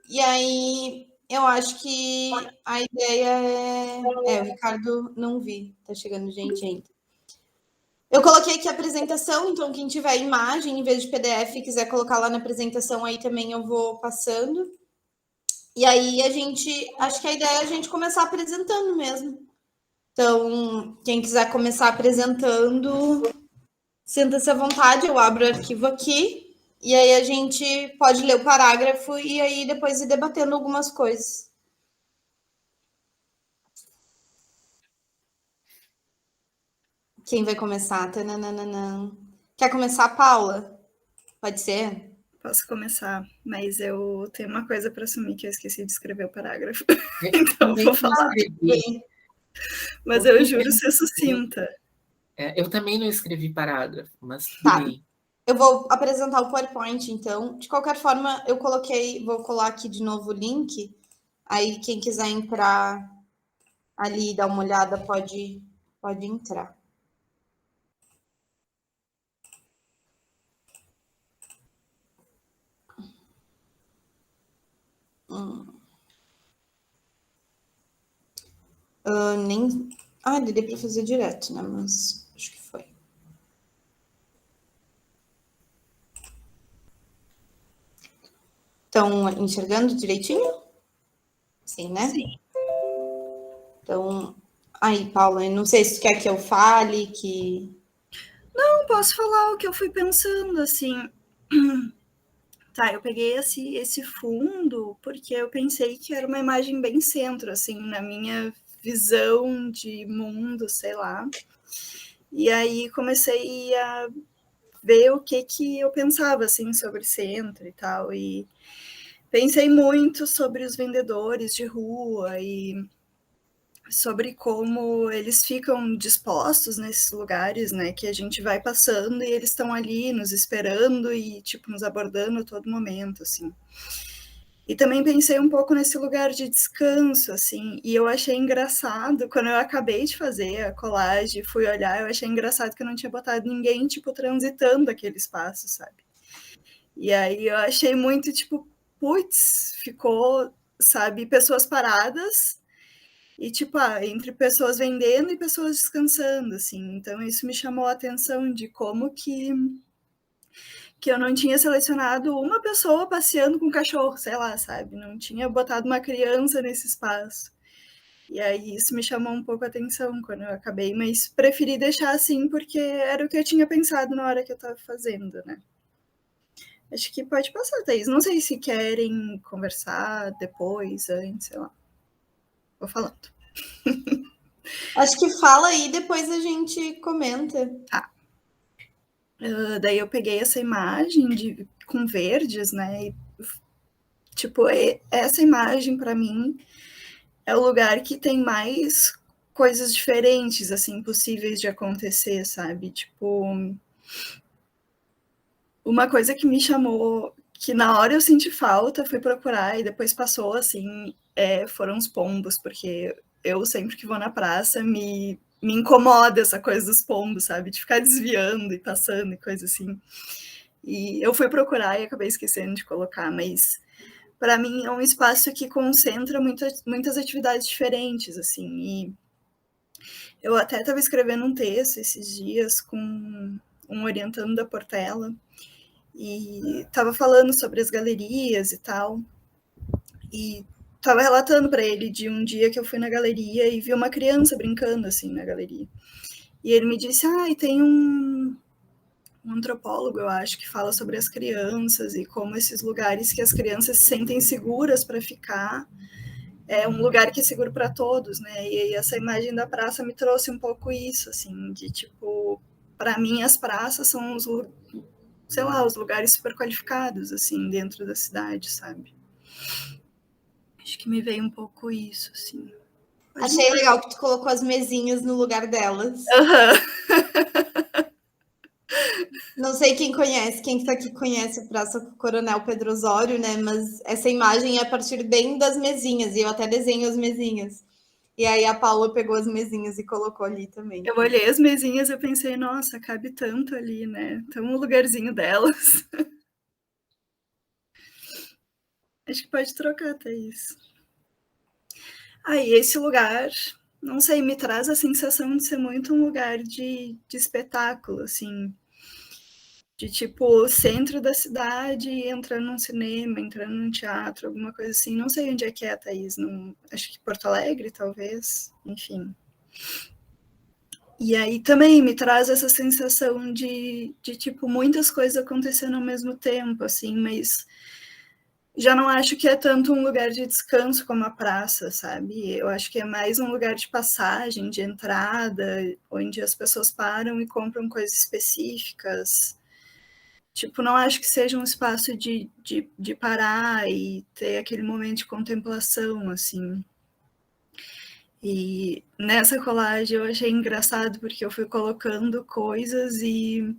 E aí, eu acho que a ideia o Ricardo não vi, tá chegando gente ainda. Eu coloquei aqui a apresentação, então quem tiver imagem em vez de PDF e quiser colocar lá na apresentação, aí também eu vou passando. E aí acho que a ideia é a gente começar apresentando mesmo. Então, quem quiser começar apresentando, sinta-se à vontade, eu abro o arquivo aqui, e aí a gente pode ler o parágrafo e aí depois ir debatendo algumas coisas. Quem vai começar? Tananana. Quer começar, Paula? Pode ser? Posso começar, mas eu tenho uma coisa para assumir que eu esqueci de escrever o parágrafo. Eu Então também vou falar. escrevi. Mas eu juro ser sucinta. Eu também não escrevi parágrafo, mas tudo Tá. bem. Eu vou apresentar o PowerPoint, então. De qualquer forma, vou colar aqui de novo o link. Aí, quem quiser entrar ali e dar uma olhada, pode entrar. Nem. Daria para fazer direto, né? Mas acho que foi. Estão enxergando direitinho? Sim, né? Sim. Então, aí, Paula, eu não sei se tu quer que eu fale, Não, posso falar o que eu fui pensando, assim. Tá, eu peguei esse fundo porque eu pensei que era uma imagem bem centro, assim, na minha visão de mundo, sei lá. E aí comecei a ver o que eu pensava, assim, sobre centro e tal, e pensei muito sobre os vendedores de rua e sobre como eles ficam dispostos nesses lugares, né, que a gente vai passando e eles estão ali nos esperando e, tipo, nos abordando a todo momento, assim. E também pensei um pouco nesse lugar de descanso, assim, e eu achei engraçado, quando eu acabei de fazer a colagem, fui olhar, eu achei engraçado que eu não tinha botado ninguém, tipo, transitando aquele espaço, sabe? E aí eu achei muito, tipo, putz, ficou, sabe, pessoas paradas, e, tipo, entre pessoas vendendo e pessoas descansando, assim. Então, isso me chamou a atenção de como que eu não tinha selecionado uma pessoa passeando com um cachorro, sei lá, sabe? Não tinha botado uma criança nesse espaço. E aí isso me chamou um pouco a atenção quando eu acabei, mas preferi deixar assim porque era o que eu tinha pensado na hora que eu estava fazendo, né? Acho que pode passar, Thaís. Não sei se querem conversar depois, antes, sei lá. Vou falando. acho que fala aí, depois a gente comenta. Tá. Daí eu peguei essa imagem com verdes, né? E, tipo, essa imagem para mim é o lugar que tem mais coisas diferentes, assim, possíveis de acontecer, sabe? Tipo, uma coisa que me chamou, que na hora eu senti falta, fui procurar e depois passou, assim, foram os pombos, porque eu sempre que vou na praça me incomoda essa coisa dos pombos, sabe? De ficar desviando e passando e coisa assim. E eu fui procurar e acabei esquecendo de colocar, mas para mim é um espaço que concentra muitas atividades diferentes, assim, e eu até estava escrevendo um texto esses dias com um orientando da Portela, e estava falando sobre as galerias e tal, e estava relatando para ele de um dia que eu fui na galeria e vi uma criança brincando, assim, na galeria. E ele me disse, e tem um antropólogo, eu acho, que fala sobre as crianças e como esses lugares que as crianças se sentem seguras para ficar é um lugar que é seguro para todos, né? E essa imagem da praça me trouxe um pouco isso, assim, de tipo, para mim as praças são os, sei lá, os lugares super qualificados, assim, dentro da cidade, sabe? Acho que me veio um pouco isso, assim. Achei legal que tu colocou as mesinhas no lugar delas. Não sei quem conhece, quem está aqui conhece a Praça Coronel Pedro Osório, né? Mas essa imagem é a partir bem das mesinhas, e eu até desenho as mesinhas. E aí a Paula pegou as mesinhas e colocou ali também. Eu olhei as mesinhas e eu pensei, nossa, cabe tanto ali, né? Então o lugarzinho delas. Acho que pode trocar, Thaís. E esse lugar, não sei, me traz a sensação de ser muito um lugar de espetáculo, assim, de tipo, centro da cidade, entrando num cinema, entrando num teatro, alguma coisa assim. Não sei onde é que é, Thaís. Não, acho que Porto Alegre, talvez. Enfim. E aí também me traz essa sensação de tipo, muitas coisas acontecendo ao mesmo tempo, assim, mas já não acho que é tanto um lugar de descanso como a praça, sabe? Eu acho que é mais um lugar de passagem, de entrada, onde as pessoas param e compram coisas específicas. Tipo, não acho que seja um espaço de parar e ter aquele momento de contemplação, assim. E nessa colagem eu achei engraçado porque eu fui colocando coisas e,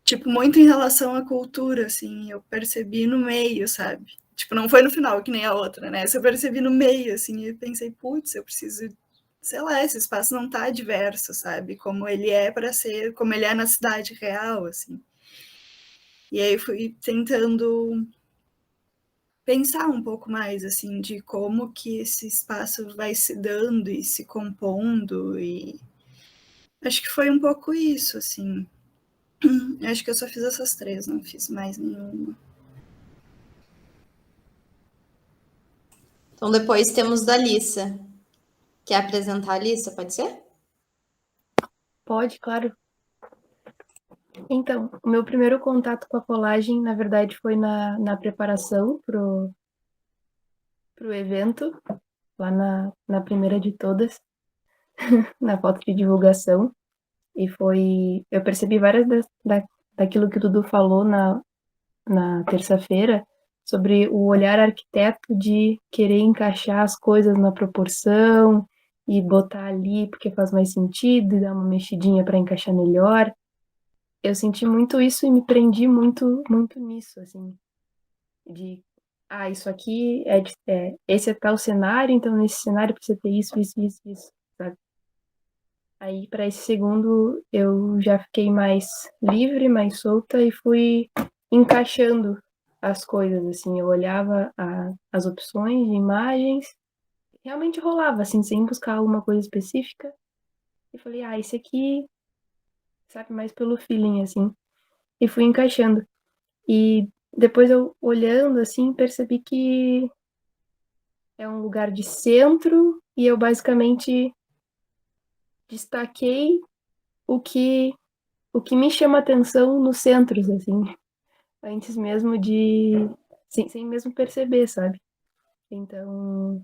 tipo, muito em relação à cultura, assim, eu percebi no meio, sabe? Tipo, não foi no final que nem a outra, né? Eu percebi no meio, assim, e pensei, putz, eu preciso, sei lá, esse espaço não tá diverso, sabe? Como ele é para ser, como ele é na cidade real, assim. E aí fui tentando pensar um pouco mais, assim, de como que esse espaço vai se dando e se compondo, e acho que foi um pouco isso, assim. Acho que eu só fiz essas 3, não fiz mais nenhuma. Então, depois temos da Alissa. Quer apresentar a Alissa? Pode ser? Pode, claro. Então, o meu primeiro contato com a colagem, na verdade, foi na preparação pro evento, lá na primeira de todas, na foto de divulgação. E foi. Eu percebi várias daquilo que o Dudu falou na terça-feira, sobre o olhar arquiteto de querer encaixar as coisas na proporção e botar ali porque faz mais sentido e dar uma mexidinha para encaixar melhor. Eu senti muito isso e me prendi muito, muito nisso, assim, de, isso aqui esse é tal cenário, então nesse cenário precisa ter isso, isso, isso, isso, sabe? Aí, para esse segundo, eu já fiquei mais livre, mais solta e fui encaixando as coisas, assim, eu olhava as opções de imagens, realmente rolava, assim, sem buscar alguma coisa específica, e falei, esse aqui, sabe, mais pelo feeling, assim, e fui encaixando. E depois eu olhando assim, percebi que é um lugar de centro e eu basicamente destaquei o que me chama atenção nos centros, assim, antes mesmo sem mesmo perceber, sabe? Então,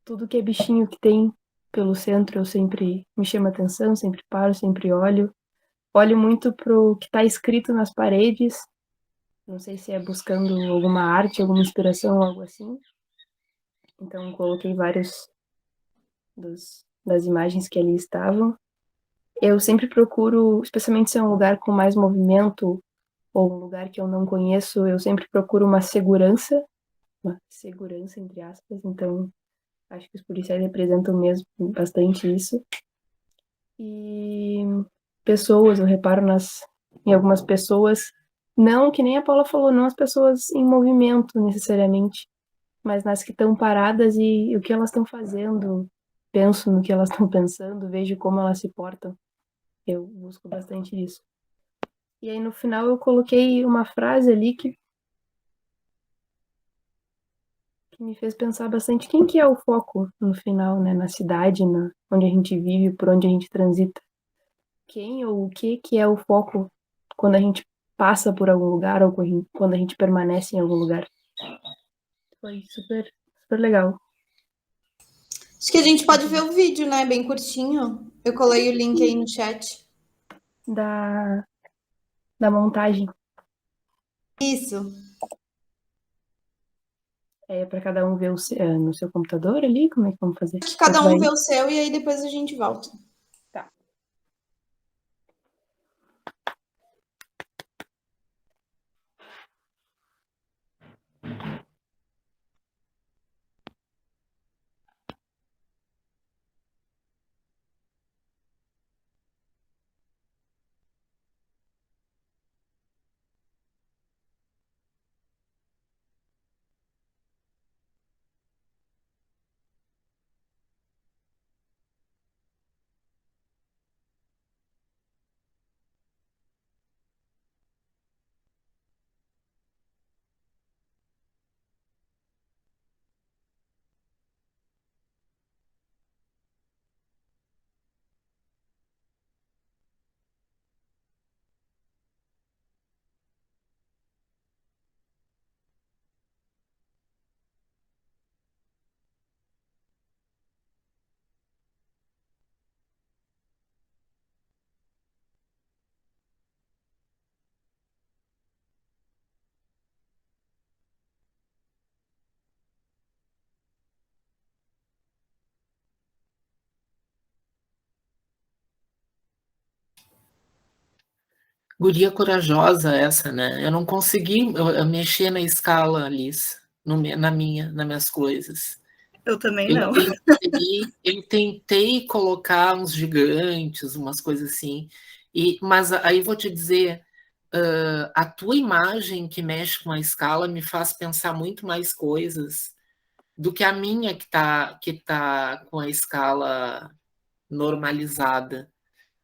tudo que é bichinho que tem pelo centro eu sempre me chama atenção, sempre paro, sempre olho. Olho muito pro que está escrito nas paredes. Não sei se é buscando alguma arte, alguma inspiração, algo assim. Então, coloquei vários das imagens que ali estavam. Eu sempre procuro, especialmente se é um lugar com mais movimento ou um lugar que eu não conheço, eu sempre procuro uma segurança entre aspas. Então, acho que os policiais representam mesmo bastante isso. E pessoas, eu reparo em algumas pessoas, não, que nem a Paula falou, não as pessoas em movimento necessariamente, mas nas que estão paradas e o que elas estão fazendo, penso no que elas estão pensando, vejo como elas se portam. Eu busco bastante isso. E aí no final eu coloquei uma frase ali que me fez pensar bastante quem que é o foco no final, né, na cidade, onde a gente vive, por onde a gente transita. Quem ou o que é o foco quando a gente passa por algum lugar ou quando a gente permanece em algum lugar. Foi super, super legal. Acho que a gente pode ver o vídeo, né? Bem curtinho. Eu colei o link aí no chat. Da montagem. Isso. É para cada um ver no seu computador ali? Como é que vamos fazer? Acho que cada um vê o seu e aí depois a gente volta. Tá. Guria corajosa essa, né? Eu não consegui eu mexer na escala, Alice, nas minhas coisas. Eu também Eu não. tentei colocar uns gigantes, umas coisas assim, mas aí vou te dizer, a tua imagem que mexe com a escala me faz pensar muito mais coisas do que a minha que tá com a escala normalizada,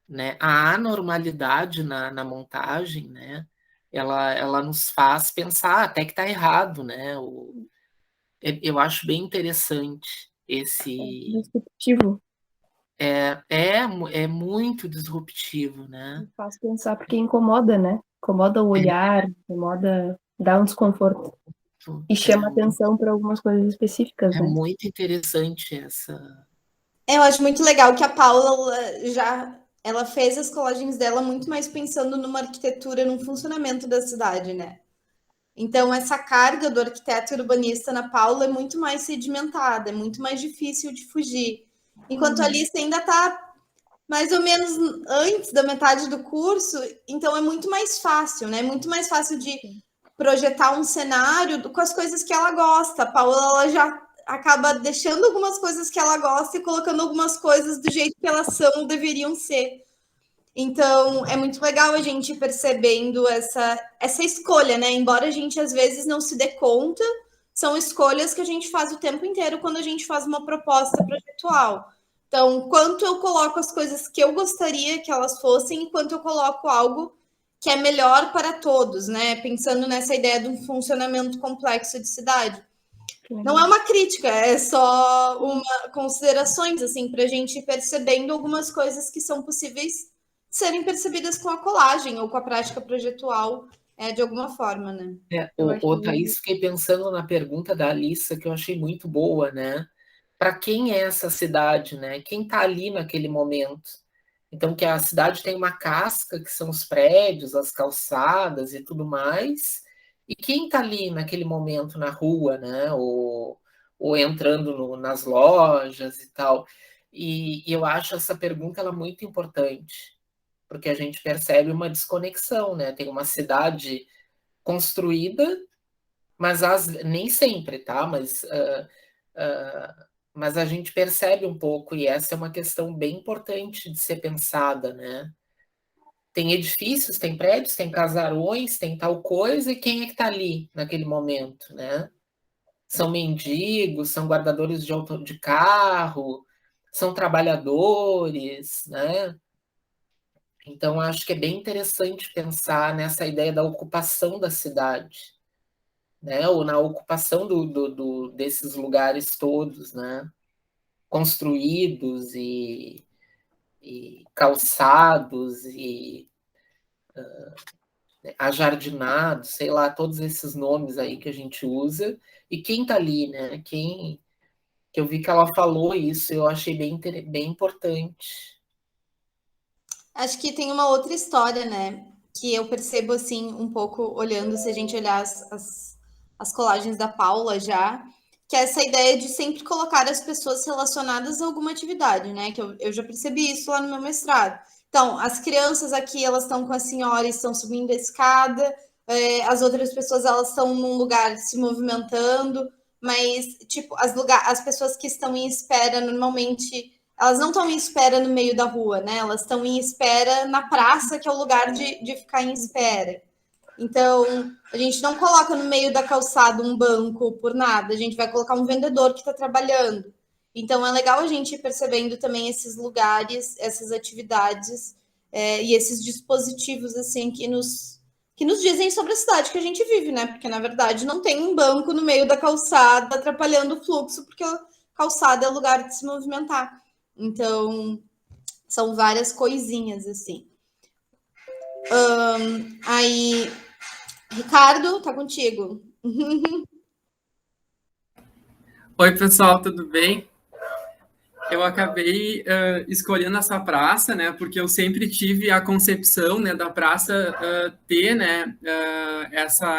né? A anormalidade na montagem, né? Ela nos faz pensar até que está errado, né? Eu acho bem interessante esse. Disruptivo. É muito disruptivo, né? Faz pensar porque incomoda, né? Incomoda o olhar, incomoda, dá um desconforto. E chama atenção para algumas coisas específicas, É né? muito interessante essa. Eu acho muito legal que a Paula ela fez as colagens dela muito mais pensando numa arquitetura, num funcionamento da cidade, né? Então, essa carga do arquiteto urbanista na Paula é muito mais sedimentada, é muito mais difícil de fugir. Enquanto a Alice ainda está mais ou menos antes da metade do curso, então é muito mais fácil, né? Muito mais fácil de projetar um cenário com as coisas que ela gosta. A Paula ela já acaba deixando algumas coisas que ela gosta e colocando algumas coisas do jeito que elas são, deveriam ser. Então, é muito legal a gente ir percebendo essa escolha, né? Embora a gente às vezes não se dê conta, são escolhas que a gente faz o tempo inteiro quando a gente faz uma proposta projetual. Então, quanto eu coloco as coisas que eu gostaria que elas fossem, e quanto eu coloco algo que é melhor para todos, né? Pensando nessa ideia de um funcionamento complexo de cidade. Não é uma crítica, é só uma considerações assim para a gente ir percebendo algumas coisas que são possíveis serem percebidas com a colagem ou com a prática projetual de alguma forma, né? Thaís, fiquei pensando na pergunta da Alissa, que eu achei muito boa, né? Para quem é essa cidade, né? Quem está ali naquele momento? Então, que a cidade tem uma casca, que são os prédios, as calçadas e tudo mais, e quem está ali naquele momento na rua, né? Ou entrando nas lojas e tal. E eu acho essa pergunta ela muito importante, porque a gente percebe uma desconexão, né? Tem uma cidade construída, mas nem sempre, tá? Mas a gente percebe um pouco, e essa é uma questão bem importante de ser pensada, né? Tem edifícios, tem prédios, tem casarões, tem tal coisa, e quem é que está ali naquele momento, né? São mendigos, são guardadores de carro, são trabalhadores, né? Então, acho que é bem interessante pensar nessa ideia da ocupação da cidade, né? Ou na ocupação desses lugares todos, né? Construídos e calçados e ajardinados, sei lá, todos esses nomes aí que a gente usa, e quem tá ali, né? Que eu vi que ela falou isso, eu achei bem importante. Acho que tem uma outra história, né? Que eu percebo assim, um pouco olhando, se a gente olhar as colagens da Paula já, que é essa ideia de sempre colocar as pessoas relacionadas a alguma atividade, né? Que eu já percebi isso lá no meu mestrado. Então, as crianças aqui, elas estão com a senhora e estão subindo a escada, as outras pessoas, elas estão num lugar se movimentando, mas, tipo, as pessoas que estão em espera, normalmente elas não estão em espera no meio da rua, né? Elas estão em espera na praça, que é o lugar de ficar em espera. Então, a gente não coloca no meio da calçada um banco por nada, a gente vai colocar um vendedor que está trabalhando. Então, é legal a gente ir percebendo também esses lugares, essas atividades e esses dispositivos assim que nos dizem sobre a cidade que a gente vive, né? Porque, na verdade, não tem um banco no meio da calçada atrapalhando o fluxo, porque a calçada é o lugar de se movimentar. Então, são várias coisinhas assim. Aí, Ricardo, tá contigo. Oi, pessoal, tudo bem? Eu acabei escolhendo essa praça, né, porque eu sempre tive a concepção, né, da praça ter, né,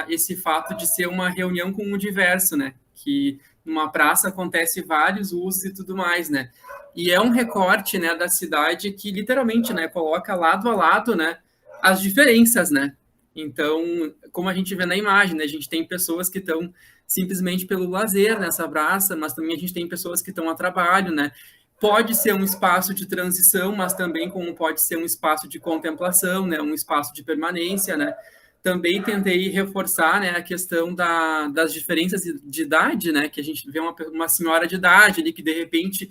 esse fato de ser uma reunião com o diverso, né, que numa praça acontece vários usos e tudo mais, né, e é um recorte, né, da cidade que literalmente, né, coloca lado a lado, né, as diferenças, né? Então, como a gente vê na imagem, né, a gente tem pessoas que estão simplesmente pelo lazer nessa praça, mas também a gente tem pessoas que estão a trabalho, né? Pode ser um espaço de transição, mas também como pode ser um espaço de contemplação, né? Um espaço de permanência, né? Também tentei reforçar, né, a questão das diferenças de idade, né? Que a gente vê uma senhora de idade ali que, de repente,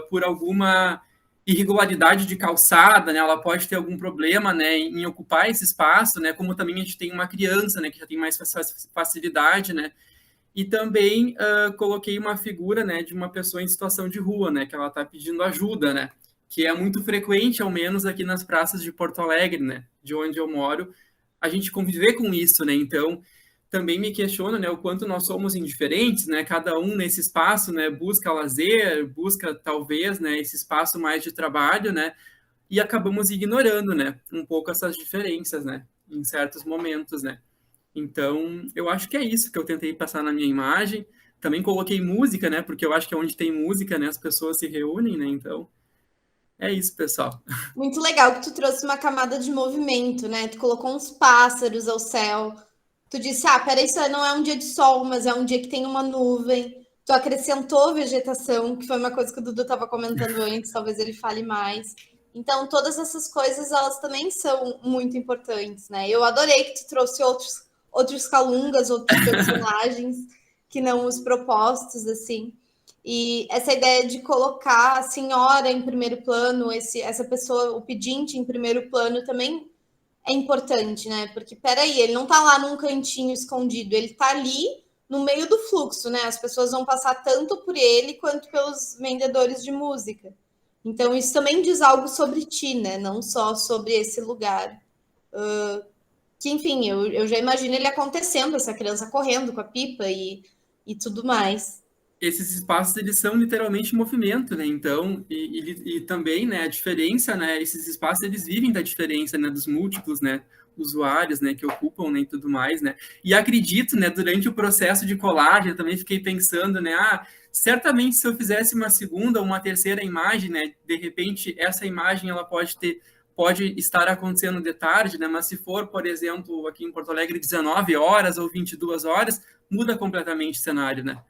por alguma irregularidade de calçada, né, ela pode ter algum problema, né, em ocupar esse espaço, né, como também a gente tem uma criança, né, que já tem mais facilidade, né, e também coloquei uma figura, né, de uma pessoa em situação de rua, né, que ela está pedindo ajuda, né, que é muito frequente, ao menos aqui nas praças de Porto Alegre, né, de onde eu moro, a gente conviver com isso, né, então também me questiono, né, o quanto nós somos indiferentes, né, cada um nesse espaço, né, busca lazer, busca talvez, né, esse espaço mais de trabalho, né, e acabamos ignorando, né, um pouco essas diferenças, né, em certos momentos, né. Então, eu acho que é isso que eu tentei passar na minha imagem. Também coloquei música, né, porque eu acho que é onde tem música, né, as pessoas se reúnem, né, então é isso, pessoal. Muito legal que tu trouxe uma camada de movimento, né? Tu colocou uns pássaros ao céu. Tu disse, peraí, isso não é um dia de sol, mas é um dia que tem uma nuvem. Tu acrescentou vegetação, que foi uma coisa que o Dudu estava comentando antes, talvez ele fale mais. Então, todas essas coisas, elas também são muito importantes, né? Eu adorei que tu trouxe outros calungas, outros personagens, que não os propostos, assim. E essa ideia de colocar a senhora em primeiro plano, essa pessoa, o pedinte em primeiro plano, também é importante, né? Porque, peraí, ele não tá lá num cantinho escondido, ele tá ali no meio do fluxo, né? As pessoas vão passar tanto por ele quanto pelos vendedores de música. Então, isso também diz algo sobre ti, né? Não só sobre esse lugar. Que, enfim, eu já imagino ele acontecendo, essa criança correndo com a pipa e tudo mais. Esses espaços, eles são literalmente movimento, né? Então, e também, né, a diferença, né, esses espaços, eles vivem da diferença, né, dos múltiplos, né, usuários, né, que ocupam, né, e tudo mais, né? E acredito, né, durante o processo de colagem, eu também fiquei pensando, né, certamente se eu fizesse uma segunda ou uma terceira imagem, né, de repente essa imagem, ela pode estar acontecendo de tarde, né, mas se for, por exemplo, aqui em Porto Alegre, 19 horas ou 22 horas, muda completamente o cenário, né?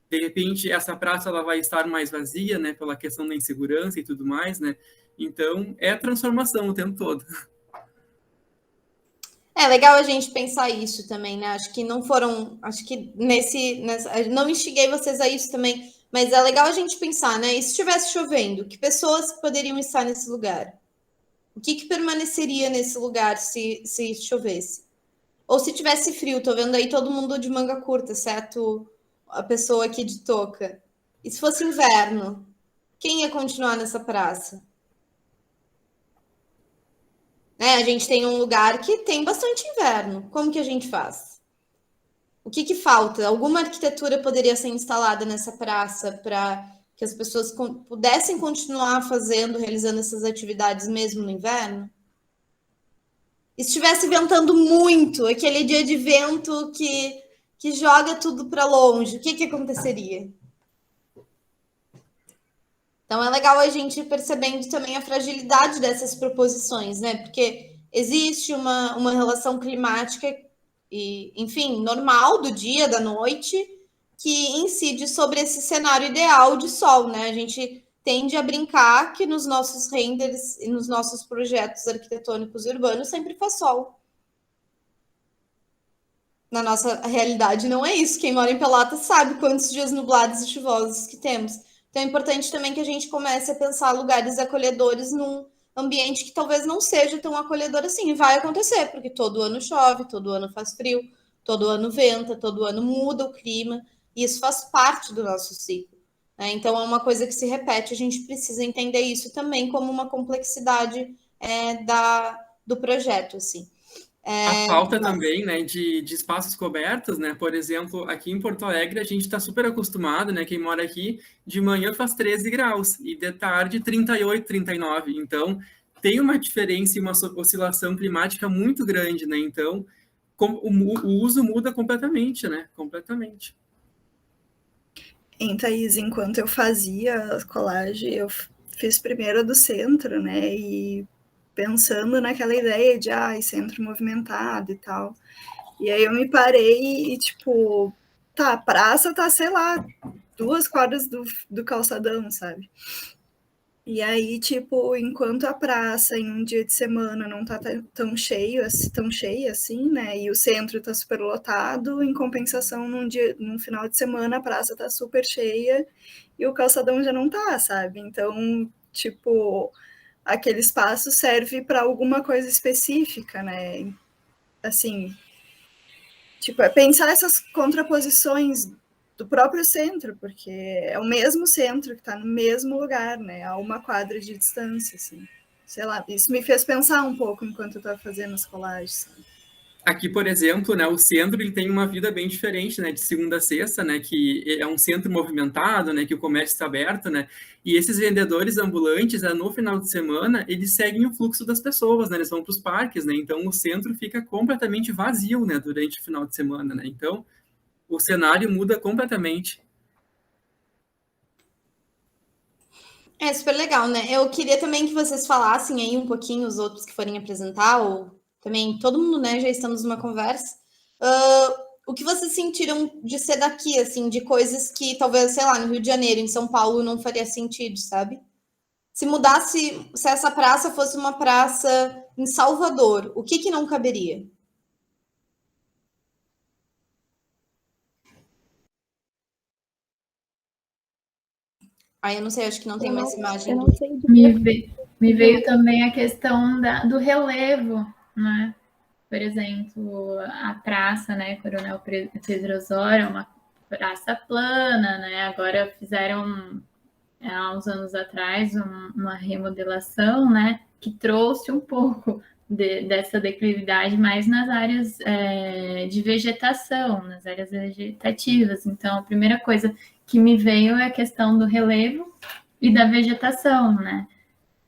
De repente essa praça ela vai estar mais vazia, né, pela questão da insegurança e tudo mais, né? Então é transformação o tempo todo. É legal a gente pensar isso também, né? Acho que não foram, acho que não instiguei vocês a isso também, mas é legal a gente pensar, né? E se estivesse chovendo, que pessoas poderiam estar nesse lugar? O que permaneceria nesse lugar se chovesse? Ou se tivesse frio, tô vendo aí todo mundo de manga curta, exceto a pessoa aqui de touca. E se fosse inverno, quem ia continuar nessa praça? Né? A gente tem um lugar que tem bastante inverno. Como que a gente faz? O que falta? Alguma arquitetura poderia ser instalada nessa praça para que as pessoas pudessem continuar realizando essas atividades mesmo no inverno? E se estivesse ventando muito, aquele dia de vento que joga tudo para longe, o que aconteceria? Então é legal a gente ir percebendo também a fragilidade dessas proposições, né? Porque existe uma relação climática e, enfim, normal do dia, da noite, que incide sobre esse cenário ideal de sol, né? A gente tende a brincar que nos nossos renders e nos nossos projetos arquitetônicos e urbanos sempre faz sol. Na nossa realidade não é isso. Quem mora em Pelotas sabe quantos dias nublados e chuvosos que temos. Então é importante também que a gente comece a pensar lugares acolhedores num ambiente que talvez não seja tão acolhedor assim. E vai acontecer, porque todo ano chove, todo ano faz frio, todo ano venta, todo ano muda o clima, e isso faz parte do nosso ciclo. Né? Então é uma coisa que se repete, a gente precisa entender isso também como uma complexidade do projeto, assim. A falta também, né, de espaços cobertos, né? Por exemplo, aqui em Porto Alegre a gente está super acostumado, né? Quem mora aqui, de manhã faz 13 graus e de tarde 38, 39. Então, tem uma diferença e uma oscilação climática muito grande, né? Então, o uso muda completamente, né? Completamente. Em Thaís, enquanto eu fazia a colagem, eu fiz primeiro a do centro, né? E pensando naquela ideia de centro movimentado e tal. E aí eu me parei e, tipo, a praça tá, sei lá, 2 quadras do calçadão, sabe? E aí, tipo, enquanto a praça em um dia de semana não tá tão cheia assim, né? E o centro tá super lotado, em compensação, num final de semana a praça tá super cheia e o calçadão já não tá, sabe? Então, tipo, aquele espaço serve para alguma coisa específica, né? Assim, tipo, é pensar essas contraposições do próprio centro, porque é o mesmo centro que está no mesmo lugar, né? A 1 quadra de distância, assim. Sei lá, isso me fez pensar um pouco enquanto eu estava fazendo as colagens. Aqui, por exemplo, né, o centro ele tem uma vida bem diferente, né, de segunda a sexta, né, que é um centro movimentado, né, que o comércio está aberto, né, e esses vendedores ambulantes, né, no final de semana, eles seguem o fluxo das pessoas, né, eles vão para os parques, né, então o centro fica completamente vazio, né, durante o final de semana, né, então o cenário muda completamente. É super legal, né? Eu queria também que vocês falassem aí um pouquinho, os outros que forem apresentar, ou também todo mundo, né? Já estamos numa conversa. O que vocês sentiram de ser daqui, assim, de coisas que talvez, sei lá, no Rio de Janeiro, em São Paulo, não faria sentido, sabe? Se mudasse, se essa praça fosse uma praça em Salvador, o que não caberia? Aí eu não sei, acho que não tem mais imagem. Eu não sei Me veio também a questão do relevo, né? Por exemplo, a praça, né, Coronel Pedro Osório, é uma praça plana, né? Agora fizeram, há uns anos atrás, uma remodelação, né, que trouxe um pouco dessa declividade mais nas áreas de vegetação, nas áreas vegetativas. Então, a primeira coisa que me veio é a questão do relevo e da vegetação, né?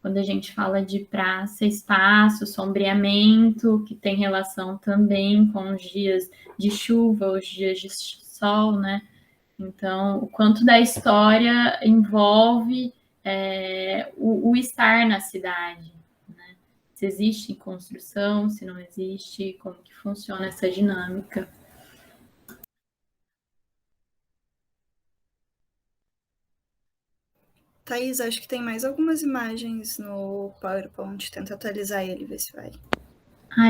Quando a gente fala de praça, espaço, sombreamento, que tem relação também com os dias de chuva, os dias de sol, né? Então, o quanto da história envolve o estar na cidade, né? Se existe construção, se não existe, como que funciona essa dinâmica. Thaís, acho que tem mais algumas imagens no PowerPoint. Tenta atualizar ele, ver se vai.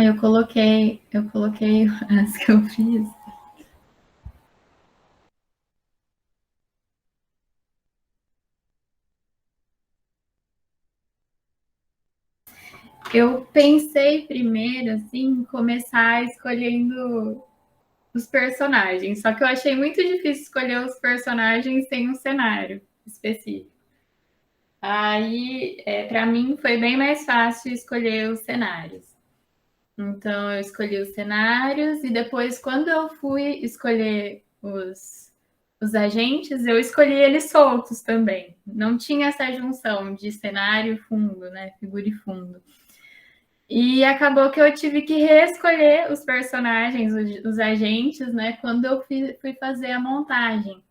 Eu coloquei as que eu fiz. Eu pensei primeiro, assim, começar escolhendo os personagens, só que eu achei muito difícil escolher os personagens sem um cenário específico. Aí, para mim, foi bem mais fácil escolher os cenários. Então, eu escolhi os cenários e depois, quando eu fui escolher os agentes, eu escolhi eles soltos também. Não tinha essa junção de cenário e fundo, né? Figura e fundo. E acabou que eu tive que reescolher os personagens, os agentes, né? Quando eu fui fazer a montagem.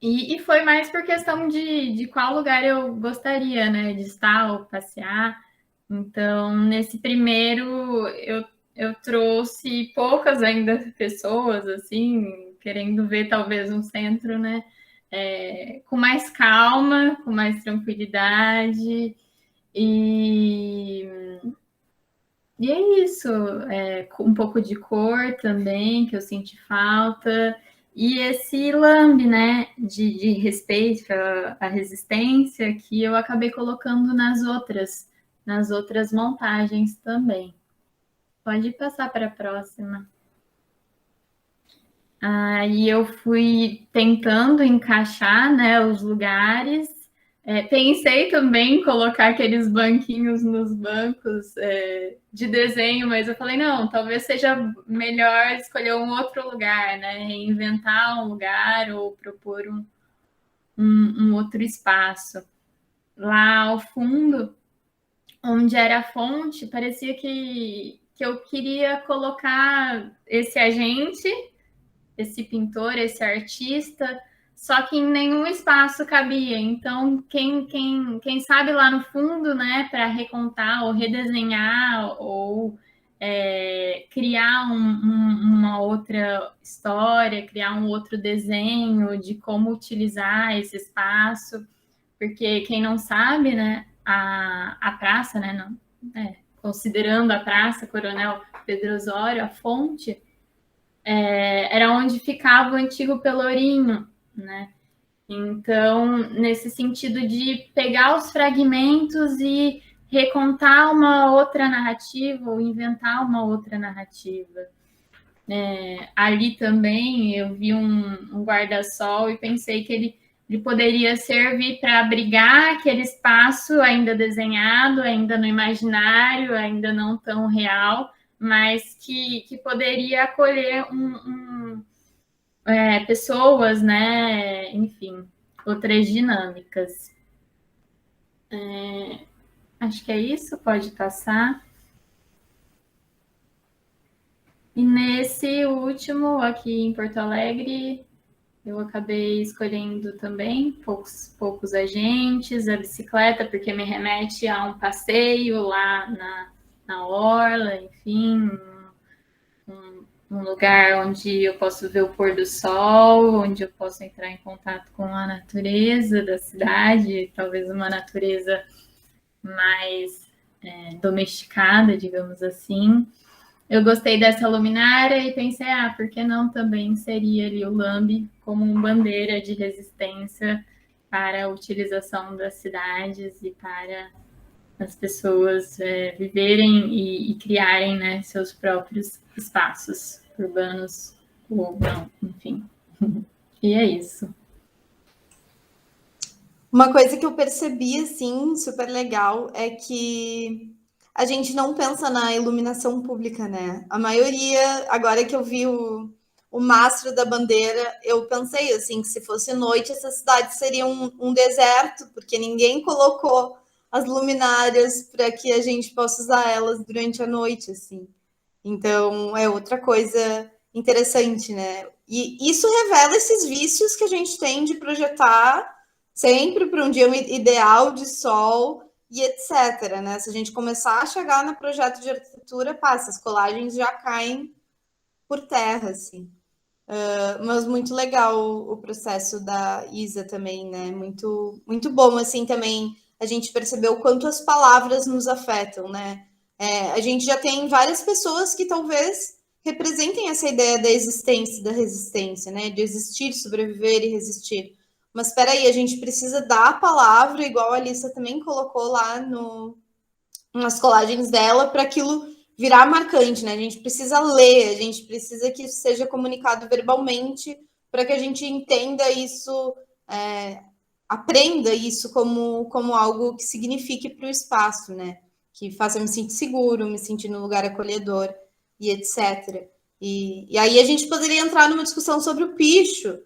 E foi mais por questão de qual lugar eu gostaria, né? De estar ou passear. Então, nesse primeiro, eu trouxe poucas ainda pessoas, assim, querendo ver talvez um centro, né? Com mais calma, com mais tranquilidade. E é isso, com um pouco de cor também, que eu senti falta, e esse lambe, né, de respeito à resistência, que eu acabei colocando nas outras montagens também. Pode passar para a próxima. Aí eu fui tentando encaixar, né, os lugares. Pensei também em colocar aqueles banquinhos nos bancos de desenho, mas eu falei, não, talvez seja melhor escolher um outro lugar, né? Reinventar um lugar ou propor um outro espaço. Lá ao fundo, onde era a fonte, parecia que eu queria colocar esse agente, esse pintor, esse artista, só que em nenhum espaço cabia. Então, quem sabe lá no fundo, né, para recontar ou redesenhar ou criar uma outra história, criar um outro desenho de como utilizar esse espaço, porque quem não sabe, né, a praça, né, não, considerando a Praça Coronel Pedro Osório, a fonte, era onde ficava o antigo Pelourinho, né? Então, nesse sentido de pegar os fragmentos e recontar uma outra narrativa ou inventar uma outra narrativa. Ali também eu vi um guarda-sol e pensei que ele poderia servir para abrigar aquele espaço ainda desenhado, ainda no imaginário, ainda não tão real, mas que poderia acolher pessoas, né? Enfim, outras dinâmicas. Acho que é isso, pode passar. E nesse último, aqui em Porto Alegre, eu acabei escolhendo também poucos agentes, a bicicleta, porque me remete a um passeio lá na orla, enfim, um lugar onde eu posso ver o pôr do sol, onde eu posso entrar em contato com a natureza da cidade, talvez uma natureza mais domesticada, digamos assim. Eu gostei dessa luminária e pensei, por que não também inserir ali o lambe como uma bandeira de resistência para a utilização das cidades e para as pessoas viverem e criarem, né, seus próprios espaços urbanos ou não, enfim. E é isso. Uma coisa que eu percebi, assim, super legal, é que a gente não pensa na iluminação pública, né? A maioria, agora que eu vi o mastro da bandeira, eu pensei, assim, que se fosse noite, essa cidade seria um deserto, porque ninguém colocou as luminárias para que a gente possa usar elas durante a noite, assim. Então, é outra coisa interessante, né? E isso revela esses vícios que a gente tem de projetar sempre para um dia ideal de sol e etc, né? Se a gente começar a chegar no projeto de arquitetura, passa, as colagens já caem por terra, assim. Mas muito legal o processo da Isa também, né? Muito, muito bom, assim, também a gente percebeu o quanto as palavras nos afetam, né? A gente já tem várias pessoas que talvez representem essa ideia da existência e da resistência, né? De existir, sobreviver e resistir. Mas espera aí, a gente precisa dar a palavra, igual a Alissa também colocou lá nas colagens dela, para aquilo virar marcante, né? A gente precisa ler, a gente precisa que isso seja comunicado verbalmente para que a gente entenda isso, aprenda isso como algo que signifique para o espaço, né? Que faça eu me sentir seguro, me sentir num lugar acolhedor e etc. E aí a gente poderia entrar numa discussão sobre o picho,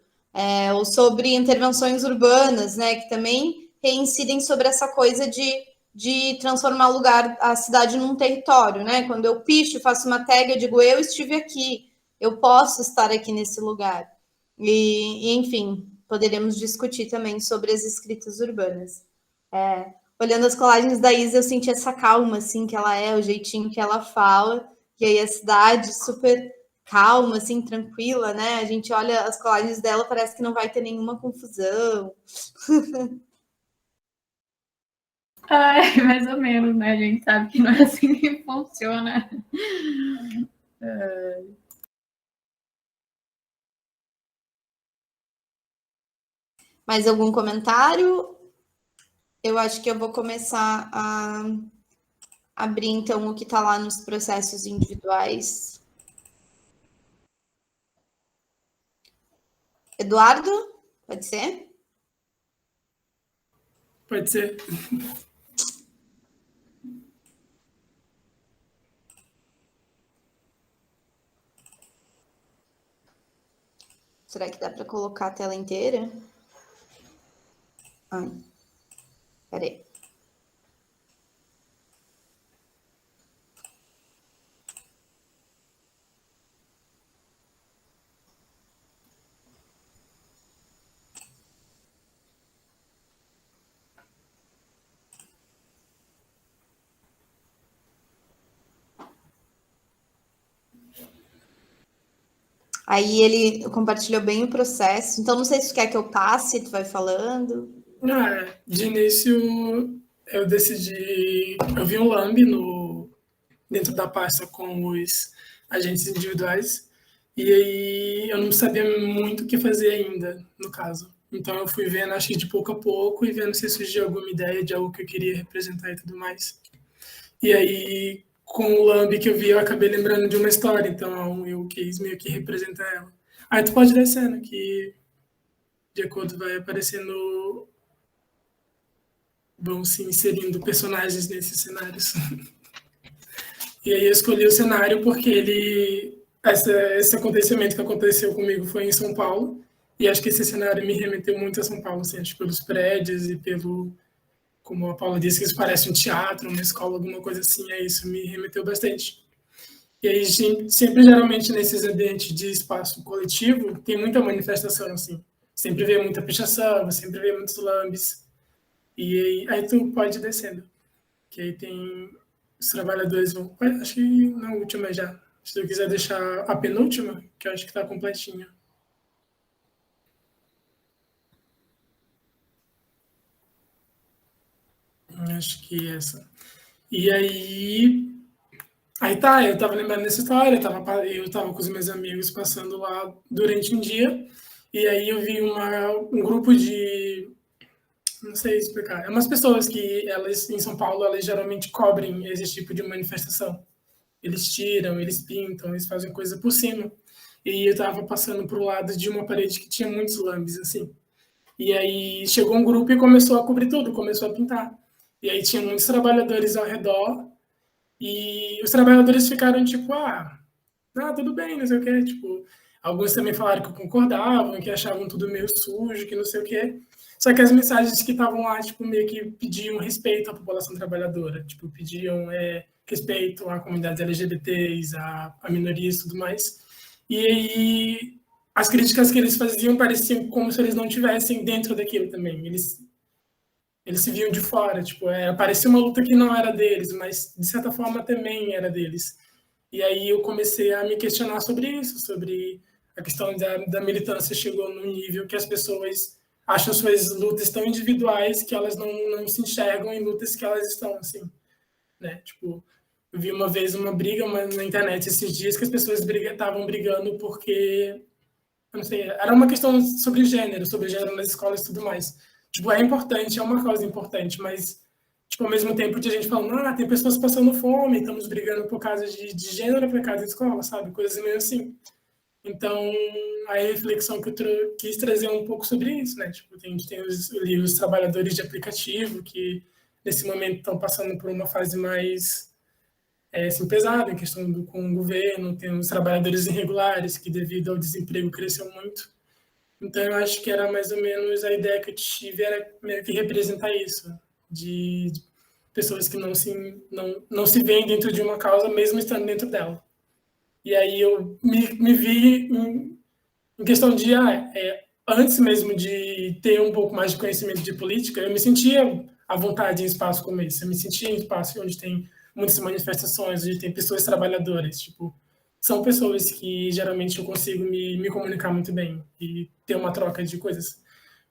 ou sobre intervenções urbanas, né? Que também reincidem sobre essa coisa de transformar o lugar, a cidade num território, né? Quando eu picho, faço uma tag, eu digo, eu estive aqui, eu posso estar aqui nesse lugar. E enfim, poderemos discutir também sobre as escritas urbanas. Olhando as colagens da Isa, eu senti essa calma, assim, que ela é, o jeitinho que ela fala, e aí a cidade super calma, assim, tranquila, né? A gente olha as colagens dela, parece que não vai ter nenhuma confusão. Mais ou menos, né? A gente sabe que não é assim que funciona. Mais algum comentário? Eu acho que eu vou começar a abrir, então, o que está lá nos processos individuais. Eduardo, pode ser? Pode ser. Será que dá para colocar a tela inteira? Ai, peraí. Aí ele compartilhou bem o processo. Então, não sei se tu quer que eu passe, tu vai falando. De início, eu decidi... Eu vi um Lamb dentro da pasta com os agentes individuais, e aí eu não sabia muito o que fazer ainda, no caso. Então eu fui vendo, acho que de pouco a pouco, e vendo se surgia alguma ideia de algo que eu queria representar e tudo mais. E aí, com o Lamb que eu vi, eu acabei lembrando de uma história, então eu quis meio que representar ela. Aí tu pode descendo, que de acordo vai aparecendo, vão se inserindo personagens nesses cenários. E aí eu escolhi o cenário porque esse acontecimento que aconteceu comigo foi em São Paulo, e acho que esse cenário me remeteu muito a São Paulo, assim, acho, pelos prédios e pelo, como a Paula disse, que isso parece um teatro, uma escola, alguma coisa assim, isso me remeteu bastante. E aí, sempre, geralmente, nesses ambientes de espaço coletivo, tem muita manifestação, assim, sempre vê muita pichação, sempre vê muitos lambes, e aí tu pode ir descendo, que aí tem... Os trabalhadores vão... Acho que na última já. Se eu quiser deixar a penúltima, que eu acho que está completinha. Acho que essa. E aí... Aí tá, eu tava lembrando dessa história, eu tava com os meus amigos passando lá durante um dia, e aí eu vi um grupo de... Não sei explicar. É umas pessoas que, elas, em São Paulo, elas geralmente cobrem esse tipo de manifestação. Eles tiram, eles pintam, eles fazem coisa por cima. E eu estava passando pro lado de uma parede que tinha muitos lambes, assim. E aí chegou um grupo e começou a cobrir tudo, começou a pintar. E aí tinha muitos trabalhadores ao redor, e os trabalhadores ficaram tipo, tudo bem, não sei o quê. Tipo, alguns também falaram que concordavam, que achavam tudo meio sujo, que não sei o quê. Só que as mensagens que estavam lá, tipo, meio que pediam respeito à população trabalhadora. Tipo, pediam respeito à comunidade LGBTs, a minorias e tudo mais. E aí, as críticas que eles faziam pareciam como se eles não estivessem dentro daquilo também. Eles se viam de fora. Tipo, parecia uma luta que não era deles, mas, de certa forma, também era deles. E aí eu comecei a me questionar sobre isso, sobre a questão da militância chegou num nível que as pessoas acham suas lutas tão individuais que elas não se enxergam em lutas que elas estão, assim, né? Tipo, eu vi uma vez uma briga na internet esses dias que as pessoas estavam brigando porque, eu não sei, era uma questão sobre gênero nas escolas e tudo mais. Tipo, é importante, é uma causa importante, mas, tipo, ao mesmo tempo de a gente falando, tem pessoas passando fome, estamos brigando por causa de gênero por causa da escola, sabe? Coisas meio assim. Então, a reflexão que eu quis trazer um pouco sobre isso, né? Tipo, tem os trabalhadores de aplicativo que, nesse momento, estão passando por uma fase mais assim, pesada, em questão com o governo, tem os trabalhadores irregulares, que, devido ao desemprego, cresceu muito. Então, eu acho que era mais ou menos a ideia que eu tive, era meio que representar isso, de pessoas que não se veem dentro de uma causa, mesmo estando dentro dela. E aí eu me vi em questão de, antes mesmo de ter um pouco mais de conhecimento de política, eu me sentia à vontade em espaço como esse. Eu me sentia em espaço onde tem muitas manifestações, onde tem pessoas trabalhadoras. Tipo, são pessoas que geralmente eu consigo me comunicar muito bem e ter uma troca de coisas.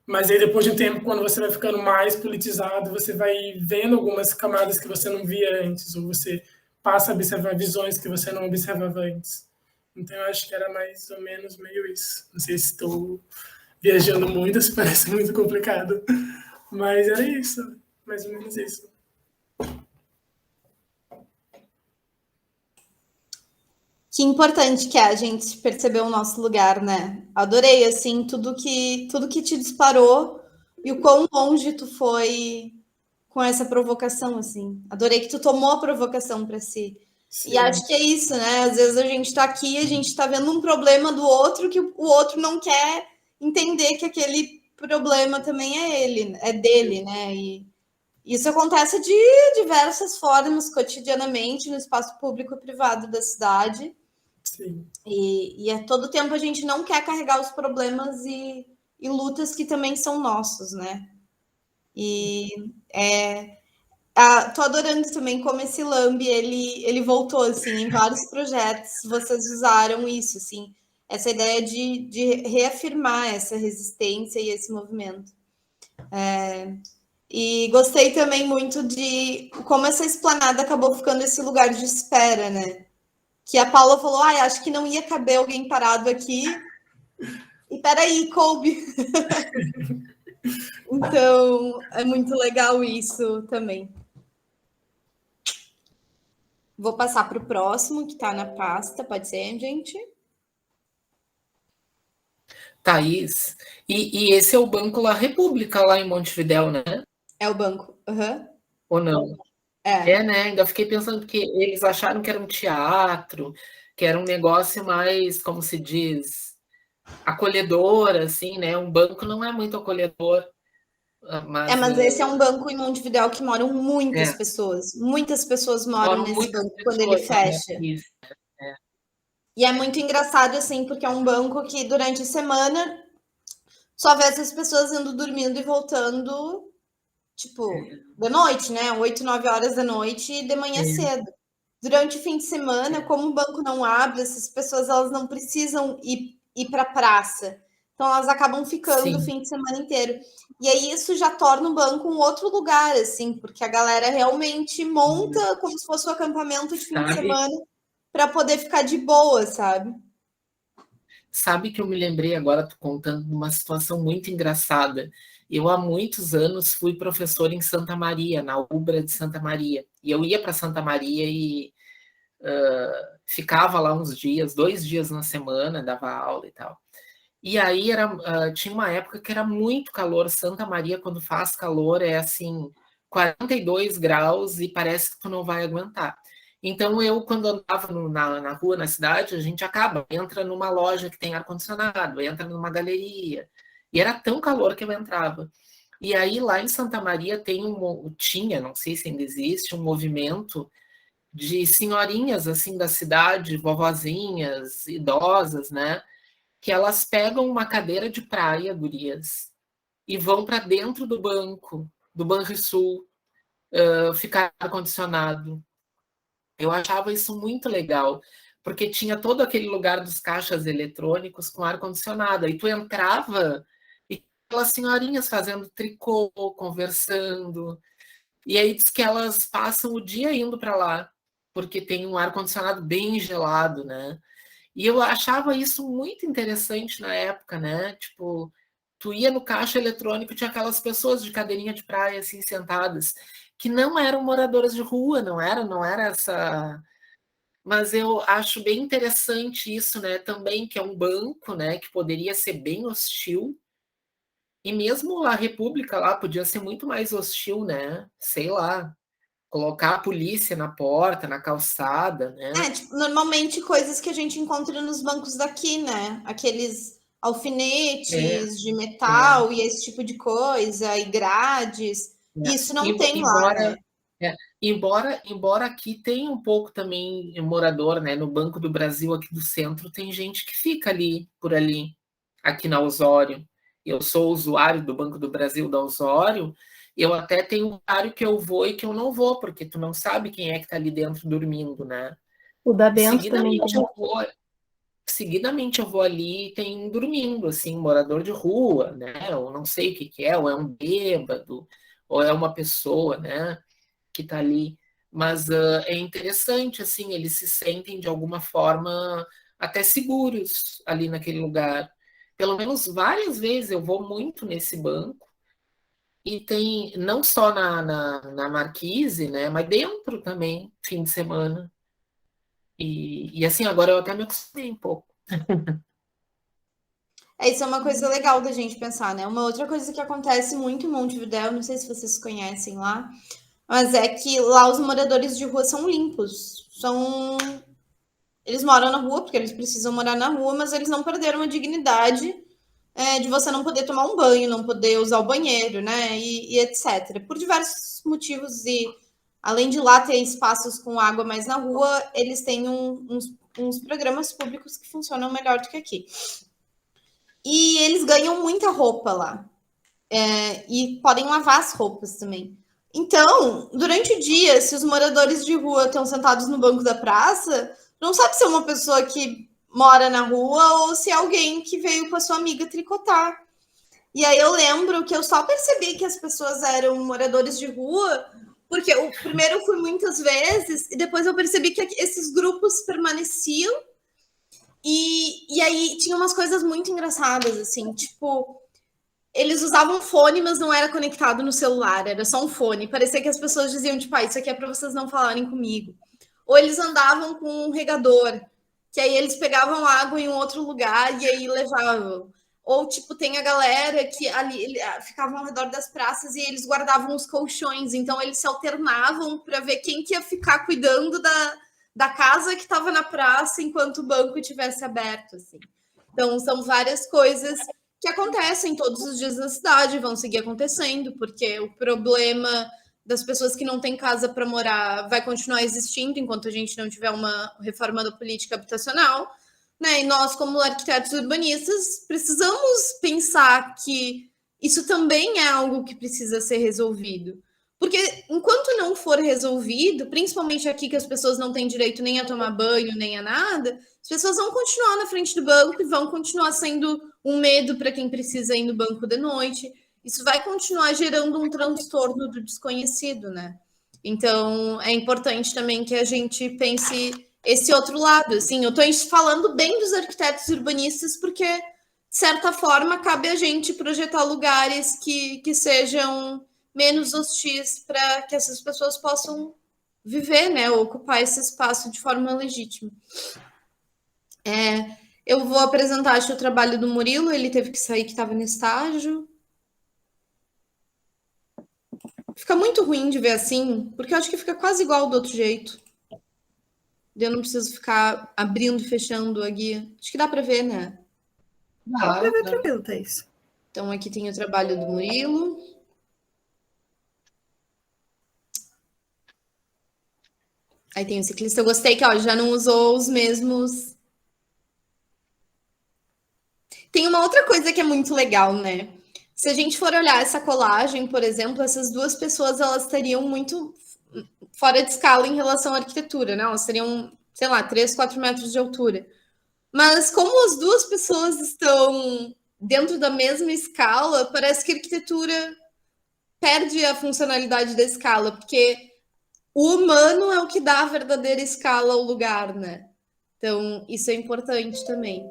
Mas aí, depois de um tempo, quando você vai ficando mais politizado, você vai vendo algumas camadas que você não via antes, ou você passa a observar visões que você não observava antes. Então, eu acho que era mais ou menos meio isso. Não sei se estou viajando muito, se parece muito complicado, mas era isso, mais ou menos isso. Que importante que é a gente perceber o nosso lugar, né? Adorei, assim, tudo que te disparou e o quão longe tu foi com essa provocação, assim. Adorei que tu tomou a provocação para si. Sim. E acho que é isso, né? Às vezes a gente está aqui, a gente está vendo um problema do outro que o outro não quer entender que aquele problema também é dele, né? E isso acontece de diversas formas, cotidianamente, no espaço público e privado da cidade. Sim. E a todo tempo a gente não quer carregar os problemas e lutas que também são nossos, né? E tô adorando também como esse Lamb ele voltou assim em vários projetos. Vocês usaram isso, assim. essa ideia de reafirmar essa resistência e esse movimento. E gostei também muito de como essa esplanada acabou ficando esse lugar de espera, né? Que a Paula falou, acho que não ia caber alguém parado aqui. E peraí, coube. Então, é muito legal isso também. Vou passar para o próximo, que está na pasta. Pode ser, gente? Thaís, e esse é o Banco La República, lá em Montevidéu, né? É o banco. Uhum. Ou não? Né? Ainda fiquei pensando que eles acharam que era um teatro, que era um negócio mais, como se diz, acolhedor, assim, né? Um banco não é muito acolhedor. Mas esse é um banco em Montevidéu que moram muitas pessoas. Muitas pessoas moram nesse banco quando ele fecha. Isso. E é muito engraçado, assim, porque é um banco que durante a semana só vê essas pessoas indo dormindo e voltando, tipo, da noite, né? 8, 9 horas da noite e de manhã cedo. Durante o fim de semana, como o banco não abre, essas pessoas elas não precisam ir para a praça. Então, elas acabam ficando o fim de semana inteiro. E aí, isso já torna o banco um outro lugar, assim, porque a galera realmente monta como se fosse um acampamento de fim de semana para poder ficar de boa, sabe? Sabe que eu me lembrei agora, tô contando uma situação muito engraçada. Eu, há muitos anos, fui professor em Santa Maria, na UBRA de Santa Maria. E eu ia para Santa Maria e ficava lá uns dias, 2 dias na semana, dava aula e tal. E aí tinha uma época que era muito calor. Santa Maria, quando faz calor, é assim, 42 graus e parece que tu não vai aguentar. Então, eu, quando andava na rua, na cidade, a gente entra numa loja que tem ar-condicionado, entra numa galeria. E era tão calor que eu entrava. E aí, lá em Santa Maria, tinha, não sei se ainda existe, um movimento de senhorinhas, assim, da cidade, vovozinhas, idosas, né? Que elas pegam uma cadeira de praia, gurias, e vão para dentro do Banrisul, ficar ar-condicionado. Eu achava isso muito legal, porque tinha todo aquele lugar dos caixas eletrônicos com ar-condicionado. Aí tu entrava e aquelas senhorinhas fazendo tricô, conversando. E aí diz que elas passam o dia indo para lá, porque tem um ar-condicionado bem gelado, né? E eu achava isso muito interessante na época, né? Tipo, tu ia no caixa eletrônico, tinha aquelas pessoas de cadeirinha de praia, assim, sentadas, que não eram moradoras de rua, não era essa... Mas eu acho bem interessante isso, né? Também que é um banco, né? Que poderia ser bem hostil. E mesmo a República lá podia ser muito mais hostil, né? Sei lá, colocar a polícia na porta, na calçada, né? Tipo, normalmente coisas que a gente encontra nos bancos daqui, né? Aqueles alfinetes de metal e esse tipo de coisa, e grades. Isso não tem lá, né? Embora aqui tenha um pouco também morador, né? No Banco do Brasil, aqui do centro, tem gente que fica ali, por ali, aqui na Osório. Eu sou usuário do Banco do Brasil da Osório, eu até tenho um horário que eu vou e que eu não vou, porque tu não sabe quem é que está ali dentro dormindo, né? O da Bento também tem. Seguidamente eu vou ali e tem dormindo, assim, morador de rua, né? Ou não sei o que é, ou é um bêbado, ou é uma pessoa, né? Que está ali. Mas é interessante, assim, eles se sentem de alguma forma até seguros ali naquele lugar. Pelo menos várias vezes eu vou muito nesse banco e tem não só na Marquise, né? Mas dentro também, fim de semana. E assim, agora eu até me acostumei um pouco. Isso é uma coisa legal da gente pensar, né? Uma outra coisa que acontece muito em Montevidéu, não sei se vocês conhecem lá, mas é que lá os moradores de rua são limpos. Eles moram na rua, porque eles precisam morar na rua, mas eles não perderam a dignidade de você não poder tomar um banho, não poder usar o banheiro, né? E etc. Por diversos motivos. E além de lá ter espaços com água mais na rua, eles têm uns programas públicos que funcionam melhor do que aqui. E eles ganham muita roupa lá. E podem lavar as roupas também. Então, durante o dia, se os moradores de rua estão sentados no banco da praça, não sabe se é uma pessoa que mora na rua ou se é alguém que veio com a sua amiga tricotar. E aí eu lembro que eu só percebi que as pessoas eram moradores de rua, porque o primeiro eu fui muitas vezes, e depois eu percebi que esses grupos permaneciam, e aí tinha umas coisas muito engraçadas, assim, tipo, eles usavam fone, mas não era conectado no celular, era só um fone. Parecia que as pessoas diziam, tipo, isso aqui é para vocês não falarem comigo. Ou eles andavam com um regador, que aí eles pegavam água em um outro lugar e aí levavam. Ou, tipo, tem a galera que ali ficavam ao redor das praças e eles guardavam os colchões. Então, eles se alternavam para ver quem que ia ficar cuidando da casa que estava na praça enquanto o banco estivesse aberto, assim. Então, são várias coisas que acontecem todos os dias na cidade, vão seguir acontecendo, porque o problema das pessoas que não têm casa para morar vai continuar existindo enquanto a gente não tiver uma reforma da política habitacional, né? E nós, como arquitetos urbanistas, precisamos pensar que isso também é algo que precisa ser resolvido. Porque enquanto não for resolvido, principalmente aqui que as pessoas não têm direito nem a tomar banho, nem a nada, as pessoas vão continuar na frente do banco e vão continuar sendo um medo para quem precisa ir no banco de noite. Isso vai continuar gerando um transtorno do desconhecido, né? Então, é importante também que a gente pense esse outro lado. Assim, eu estou falando bem dos arquitetos urbanistas porque, de certa forma, cabe a gente projetar lugares que sejam menos hostis para que essas pessoas possam viver, né? Ocupar esse espaço de forma legítima. Eu vou apresentar acho, o trabalho do Murilo, ele teve que sair que estava no estágio. Fica muito ruim de ver assim, porque eu acho que fica quase igual do outro jeito. Eu não preciso ficar abrindo e fechando a guia. Acho que dá para ver, né? Dá pra ver tranquilo, Thaís. Então aqui tem o trabalho do Murilo. Aí tem o ciclista. Eu gostei que ó, já não usou os mesmos. Tem uma outra coisa que é muito legal, né? Se a gente for olhar essa colagem, por exemplo, essas duas pessoas elas estariam muito fora de escala em relação à arquitetura, né? Elas teriam, sei lá, 3, 4 metros de altura. Mas como as duas pessoas estão dentro da mesma escala, parece que a arquitetura perde a funcionalidade da escala, porque o humano é o que dá a verdadeira escala ao lugar, né? Então, isso é importante também.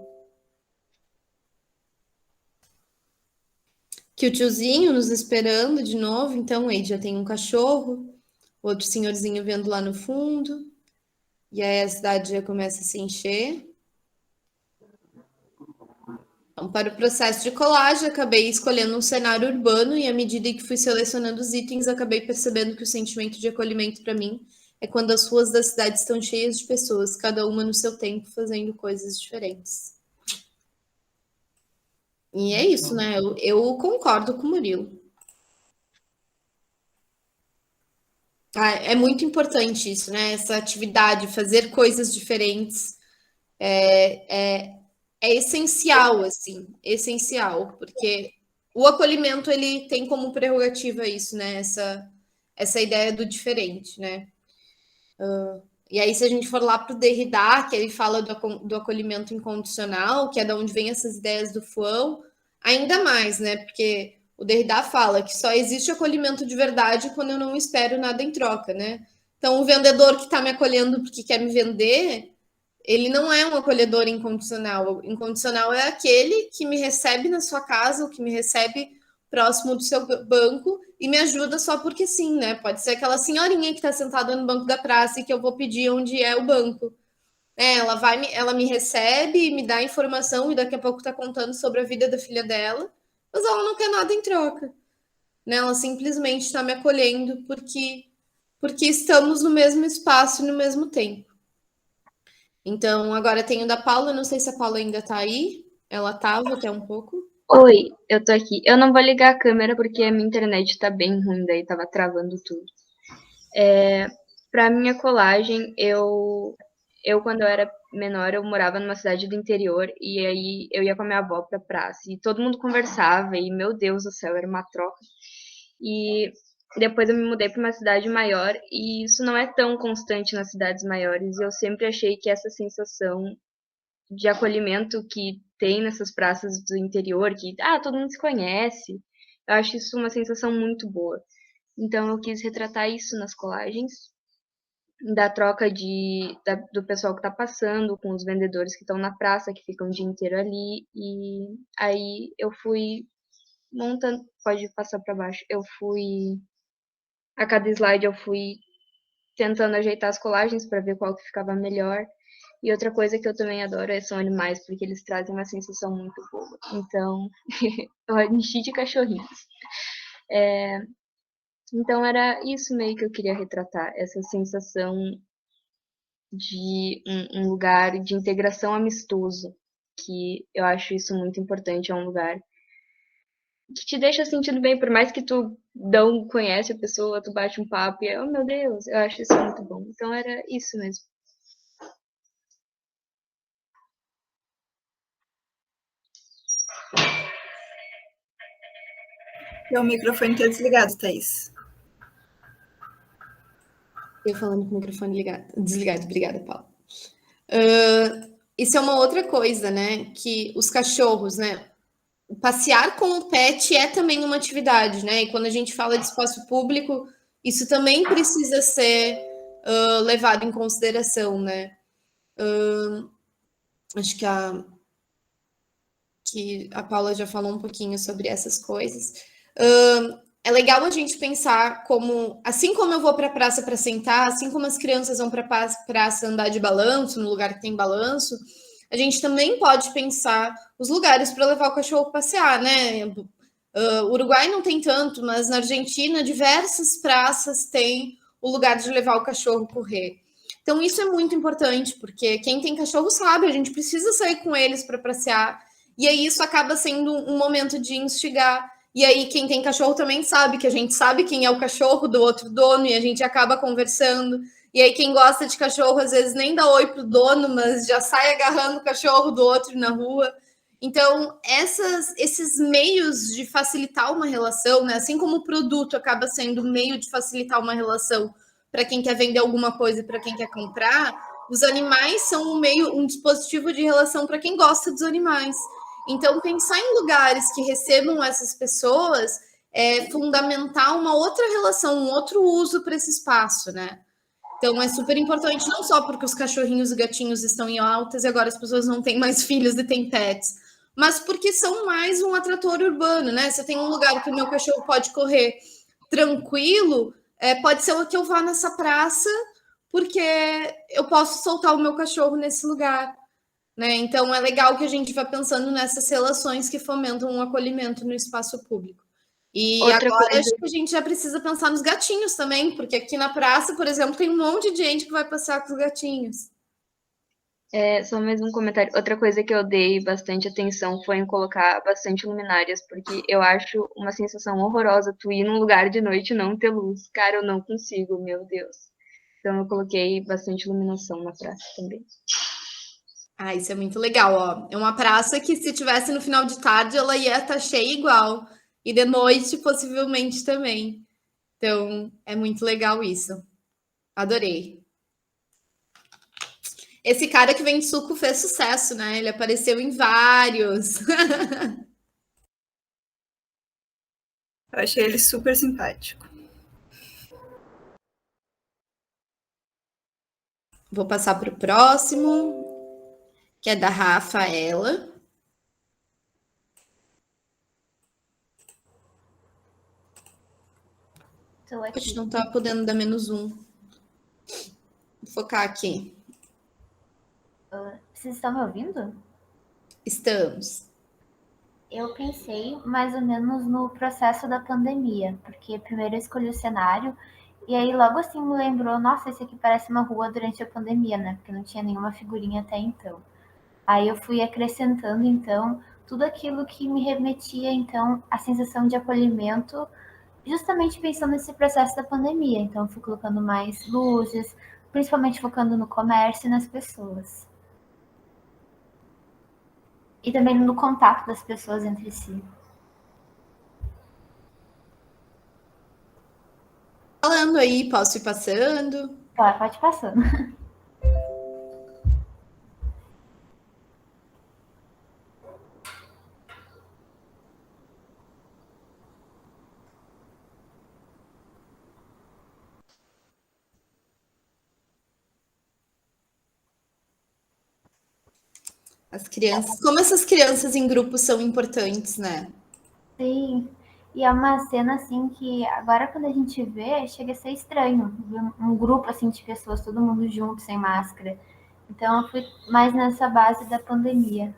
Que o tiozinho nos esperando de novo, então aí já tem um cachorro, outro senhorzinho vendo lá no fundo, e aí a cidade já começa a se encher. Então, para o processo de colagem, acabei escolhendo um cenário urbano e à medida que fui selecionando os itens, acabei percebendo que o sentimento de acolhimento para mim é quando as ruas da cidade estão cheias de pessoas, cada uma no seu tempo, fazendo coisas diferentes. E é isso, né? Eu concordo com o Murilo. É muito importante isso, né? Essa atividade, fazer coisas diferentes é essencial, assim, essencial, porque o acolhimento ele tem como prerrogativa isso, né? Essa ideia do diferente, né? E aí, se a gente for lá para o Derrida, que ele fala do acolhimento incondicional, que é da onde vem essas ideias do Foucault, ainda mais, né? Porque o Derrida fala que só existe acolhimento de verdade quando eu não espero nada em troca, né? Então, o vendedor que está me acolhendo porque quer me vender, ele não é um acolhedor incondicional. O incondicional é aquele que me recebe na sua casa, ou que me recebe próximo do seu banco e me ajuda só porque sim, né? Pode ser aquela senhorinha que está sentada no banco da praça e que eu vou pedir onde é o banco. Ela me recebe, me dá informação e daqui a pouco está contando sobre a vida da filha dela, mas ela não quer nada em troca. Né? Ela simplesmente está me acolhendo porque estamos no mesmo espaço e no mesmo tempo. Então, agora tem o da Paula, não sei se a Paula ainda está aí. Ela estava até um pouco. Oi, eu tô aqui. Eu não vou ligar a câmera porque a minha internet tá bem ruim, daí tava travando tudo. Pra minha colagem, eu quando eu era menor, eu morava numa cidade do interior e aí eu ia com a minha avó pra praça e todo mundo conversava e, meu Deus do céu, era uma troca. E depois eu me mudei pra uma cidade maior e isso não é tão constante nas cidades maiores e eu sempre achei que essa sensação de acolhimento que tem nessas praças do interior, que todo mundo se conhece. Eu acho isso uma sensação muito boa. Então eu quis retratar isso nas colagens, da troca do pessoal que está passando com os vendedores que estão na praça, que ficam o dia inteiro ali. E aí eu fui montando, pode passar para baixo, a cada slide eu fui tentando ajeitar as colagens para ver qual que ficava melhor. E outra coisa que eu também adoro são animais, porque eles trazem uma sensação muito boa. Então, eu enchi de cachorrinhos. Então, era isso meio que eu queria retratar, essa sensação de um lugar de integração amistoso, que eu acho isso muito importante. É um lugar que te deixa sentindo bem, por mais que tu não conhece a pessoa, tu bate um papo e oh meu Deus, eu acho isso muito bom. Então, era isso mesmo. Teu microfone está desligado, Thaís. Eu falando com o microfone desligado. Obrigada, Paula. Isso é uma outra coisa, né? Que os cachorros, né? Passear com o pet é também uma atividade, né? E quando a gente fala de espaço público, isso também precisa ser levado em consideração, né? Acho que a Paula já falou um pouquinho sobre essas coisas. É legal a gente pensar como, assim como eu vou para a praça para sentar, assim como as crianças vão para a praça andar de balanço, no lugar que tem balanço, a gente também pode pensar os lugares para levar o cachorro passear, né? O Uruguai não tem tanto, mas na Argentina, diversas praças têm o lugar de levar o cachorro correr. Então, isso é muito importante, porque quem tem cachorro sabe, a gente precisa sair com eles para passear. E aí isso acaba sendo um momento de instigar. E aí quem tem cachorro também sabe que a gente sabe quem é o cachorro do outro dono e a gente acaba conversando. E aí quem gosta de cachorro às vezes nem dá oi pro dono, mas já sai agarrando o cachorro do outro na rua. Então, esses meios de facilitar uma relação, né? Assim como o produto acaba sendo um meio de facilitar uma relação para quem quer vender alguma coisa e para quem quer comprar, os animais são um dispositivo de relação para quem gosta dos animais. Então, pensar em lugares que recebam essas pessoas é fundamental uma outra relação, um outro uso para esse espaço, né? Então, é super importante, não só porque os cachorrinhos e gatinhos estão em altas e agora as pessoas não têm mais filhos e têm pets, mas porque são mais um atrator urbano, né? Se eu tenho um lugar que o meu cachorro pode correr tranquilo, pode ser que eu vá nessa praça, porque eu posso soltar o meu cachorro nesse lugar, né? Então, é legal que a gente vá pensando nessas relações que fomentam um acolhimento no espaço público. E Outra agora coisa... acho que a gente já precisa pensar nos gatinhos também, porque aqui na praça, por exemplo, tem um monte de gente que vai passear com os gatinhos. Só mais um comentário. Outra coisa que eu dei bastante atenção foi em colocar bastante luminárias, porque eu acho uma sensação horrorosa tu ir num lugar de noite e não ter luz. Cara, eu não consigo, meu Deus. Então eu coloquei bastante iluminação na praça também. Ah, isso é muito legal, ó. É uma praça que se tivesse no final de tarde, ela ia estar cheia igual. E de noite, possivelmente também. Então, é muito legal isso. Adorei. Esse cara que vem de suco fez sucesso, né? Ele apareceu em vários. Eu achei ele super simpático. Vou passar para o próximo, que é da Rafaela. A gente não tá podendo dar -1. Vou focar aqui. Vocês estão me ouvindo? Estamos. Eu pensei mais ou menos no processo da pandemia, porque primeiro eu escolhi o cenário e aí logo assim me lembrou, nossa, esse aqui parece uma rua durante a pandemia, né? Porque não tinha nenhuma figurinha até então. Aí eu fui acrescentando então tudo aquilo que me remetia então à sensação de acolhimento, justamente pensando nesse processo da pandemia. Então eu fui colocando mais luzes, principalmente focando no comércio e nas pessoas. E também no contato das pessoas entre si. Falando aí, posso ir passando? Pode passando. As crianças, como essas crianças em grupos são importantes, né? Sim. E é uma cena assim que agora quando a gente vê, chega a ser estranho. Ver um grupo assim de pessoas, todo mundo junto, sem máscara. Então eu fui mais nessa base da pandemia.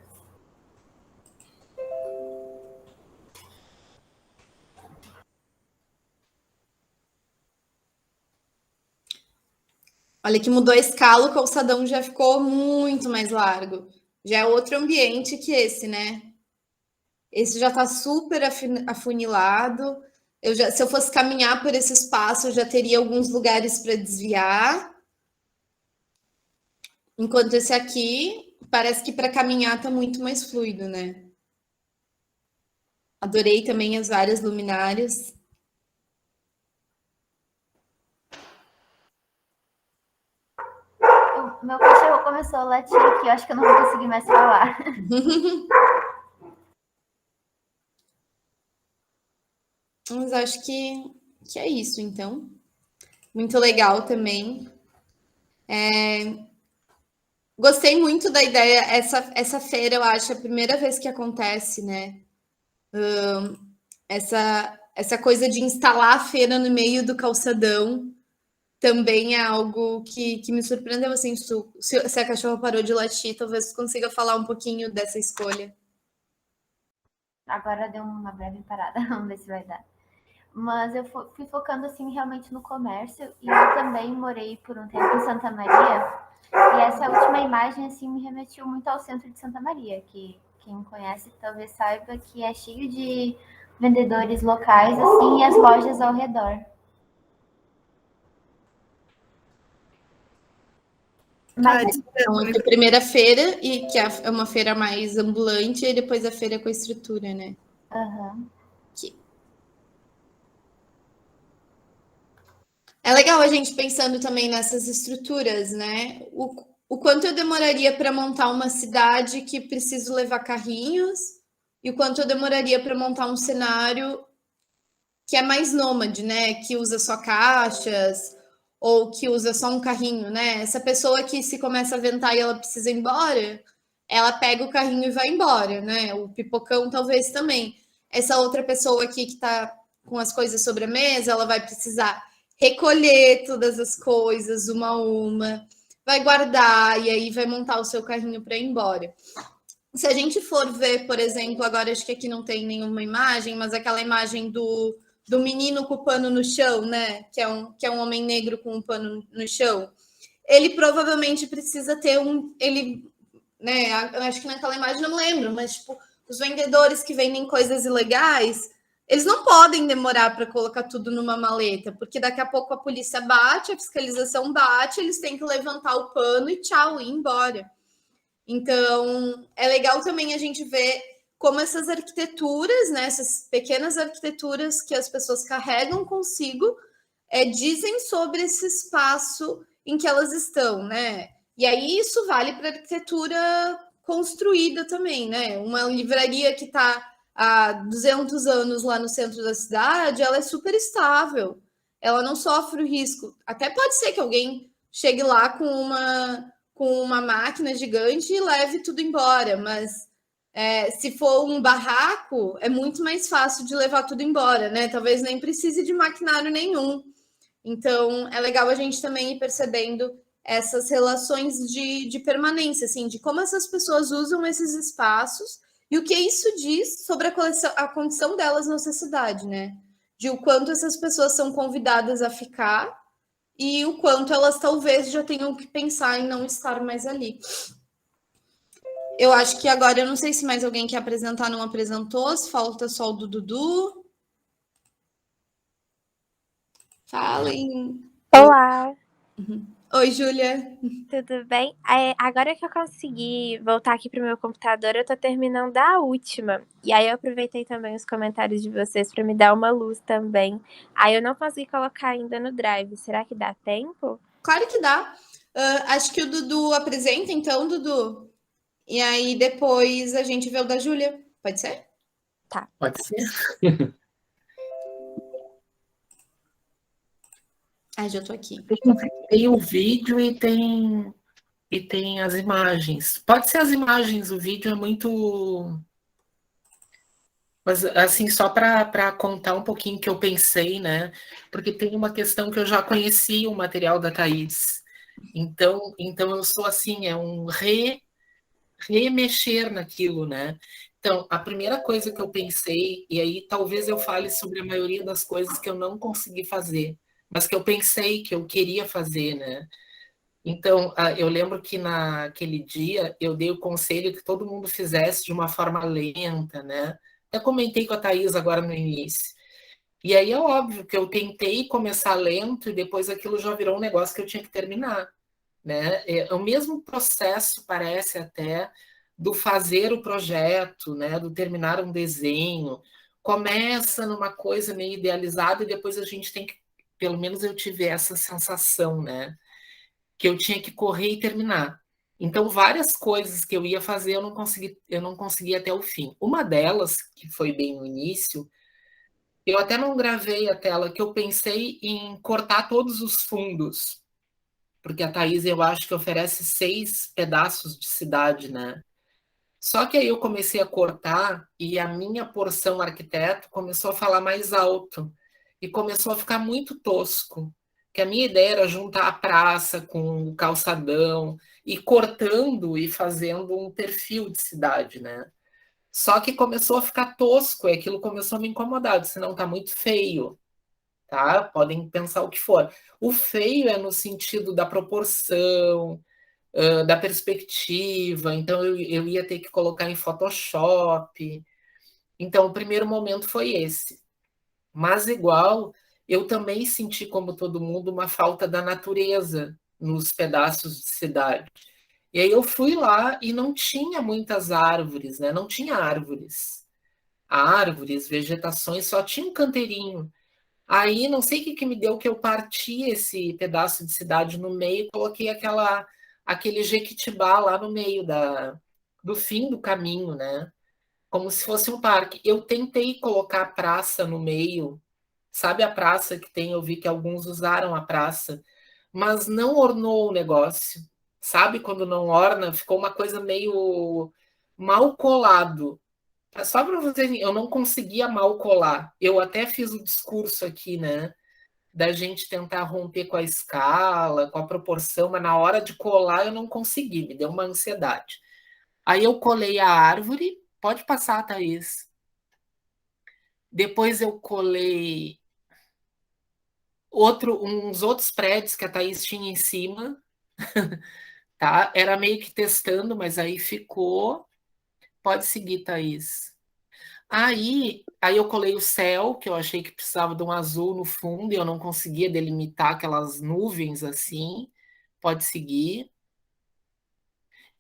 Olha que mudou a escala, o calçadão já ficou muito mais largo. Já é outro ambiente que esse, né? Esse já tá super afunilado. Se eu fosse caminhar por esse espaço, eu já teria alguns lugares para desviar. Enquanto esse aqui, parece que para caminhar tá muito mais fluido, né? Adorei também as várias luminárias. Meu cachorro começou a latir aqui, eu acho que eu não vou conseguir mais falar. Mas acho que é isso, então. Muito legal também. Gostei muito da ideia. Essa feira, eu acho, é a primeira vez que acontece, né? Essa coisa de instalar a feira no meio do calçadão também é algo que me surpreendeu. Assim, se a cachorra parou de latir, talvez você consiga falar um pouquinho dessa escolha. Agora deu uma breve parada, vamos ver se vai dar. Mas eu fui focando assim realmente no comércio e eu também morei por um tempo em Santa Maria. E essa última imagem assim me remetiu muito ao centro de Santa Maria, que quem conhece talvez saiba que é cheio de vendedores locais assim e as lojas ao redor. Mas Então, a primeira feira, e que é uma feira mais ambulante, e depois a feira com estrutura, né? É legal a gente pensando também nessas estruturas, né? O quanto eu demoraria para montar uma cidade que preciso levar carrinhos e o quanto eu demoraria para montar um cenário que é mais nômade, né? Que usa só caixas ou que usa só um carrinho, né? Essa pessoa que se começa a ventar e ela precisa ir embora, ela pega o carrinho e vai embora, né? O pipocão talvez também. Essa outra pessoa aqui que está com as coisas sobre a mesa, ela vai precisar recolher todas as coisas uma a uma, vai guardar e aí vai montar o seu carrinho para ir embora. Se a gente for ver, por exemplo, agora acho que aqui não tem nenhuma imagem, mas aquela imagem do menino com o pano no chão, né? Que é um homem negro com um pano no chão. Ele provavelmente precisa ter né? Eu acho que naquela imagem não lembro, mas tipo, os vendedores que vendem coisas ilegais, eles não podem demorar para colocar tudo numa maleta, porque daqui a pouco a polícia bate, a fiscalização bate, eles têm que levantar o pano e tchau, ir embora. Então, é legal também a gente ver como essas arquiteturas, né, essas pequenas arquiteturas que as pessoas carregam consigo, dizem sobre esse espaço em que elas estão, né? E aí isso vale para a arquitetura construída também, né? Uma livraria que está há 200 anos lá no centro da cidade, ela é super estável, ela não sofre o risco. Até pode ser que alguém chegue lá com uma máquina gigante e leve tudo embora, mas se for um barraco, é muito mais fácil de levar tudo embora, né? Talvez nem precise de maquinário nenhum. Então, é legal a gente também ir percebendo essas relações de permanência, assim, de como essas pessoas usam esses espaços e o que isso diz sobre a condição delas na sociedade, né? De o quanto essas pessoas são convidadas a ficar e o quanto elas talvez já tenham que pensar em não estar mais ali. Eu acho que agora, eu não sei se mais alguém quer apresentar, não apresentou, se falta só o do Dudu. Falem. Olá, Oi, Júlia. tudo bem? Agora que eu consegui voltar aqui pro meu computador, eu tô terminando a última. E aí eu aproveitei também os comentários de vocês para me dar uma luz também. Aí eu não consegui colocar ainda no Drive. Será que dá tempo? Claro que dá. Acho que o Dudu apresenta, então, Dudu. E aí depois a gente vê o da Júlia. Pode ser? Tá. Pode ser. Já tô aqui. Tem o vídeo e tem e tem as imagens. Pode ser as imagens, o vídeo é muito... Mas, assim, só para contar um pouquinho que eu pensei, né? Porque tem uma questão que eu já conheci o material da Thaís. Então eu sou assim, é um remexer naquilo, né? Então, a primeira coisa que eu pensei, e aí talvez eu fale sobre a maioria das coisas que eu não consegui fazer, mas que eu pensei que eu queria fazer, né? Então, eu lembro que naquele dia eu dei o conselho que todo mundo fizesse de uma forma lenta, né? Eu comentei com a Thaís agora no início. E aí é óbvio que eu tentei começar lento e depois aquilo já virou um negócio que eu tinha que terminar, né? É o mesmo processo, parece até, do fazer o projeto, né? Do terminar um desenho. Começa numa coisa meio idealizada e depois a gente tem que, pelo menos eu tive essa sensação, né? Que eu tinha que correr e terminar. Então, várias coisas que eu ia fazer, eu não consegui até o fim. Uma delas, que foi bem no início, eu até não gravei a tela, que eu pensei em cortar todos os fundos, porque a Thaís, eu acho que oferece 6 pedaços de cidade, né? Só que aí eu comecei a cortar e a minha porção arquiteto começou a falar mais alto e começou a ficar muito tosco. Que a minha ideia era juntar a praça com o calçadão e cortando e fazendo um perfil de cidade, né? Só que começou a ficar tosco e aquilo começou a me incomodar, senão tá muito feio, tá? Podem pensar o que for. O feio é no sentido da proporção, da perspectiva, então eu ia ter que colocar em Photoshop. Então, o primeiro momento foi esse. Mas, igual, eu também senti, como todo mundo, uma falta da natureza nos pedaços de cidade. E aí eu fui lá e não tinha muitas árvores, né? Não tinha árvores. Árvores, vegetações, só tinha um canteirinho. Aí não sei o que, que me deu que eu parti esse pedaço de cidade no meio e coloquei aquele jequitibá lá no meio do fim do caminho, né? Como se fosse um parque. Eu tentei colocar a praça no meio, sabe a praça que tem? Eu vi que alguns usaram a praça, mas não ornou o negócio. Sabe quando não orna? Ficou uma coisa meio mal colado. Só para você, eu não conseguia mal colar. Eu até fiz o discurso aqui, né? Da gente tentar romper com a escala, com a proporção, mas na hora de colar eu não consegui, me deu uma ansiedade. Aí eu colei a árvore, pode passar, Thaís. Depois eu colei uns outros prédios que a Thaís tinha em cima, tá? Era meio que testando, mas aí ficou. Pode seguir, Thaís. Aí eu colei o céu, que eu achei que precisava de um azul no fundo, e eu não conseguia delimitar aquelas nuvens assim. Pode seguir.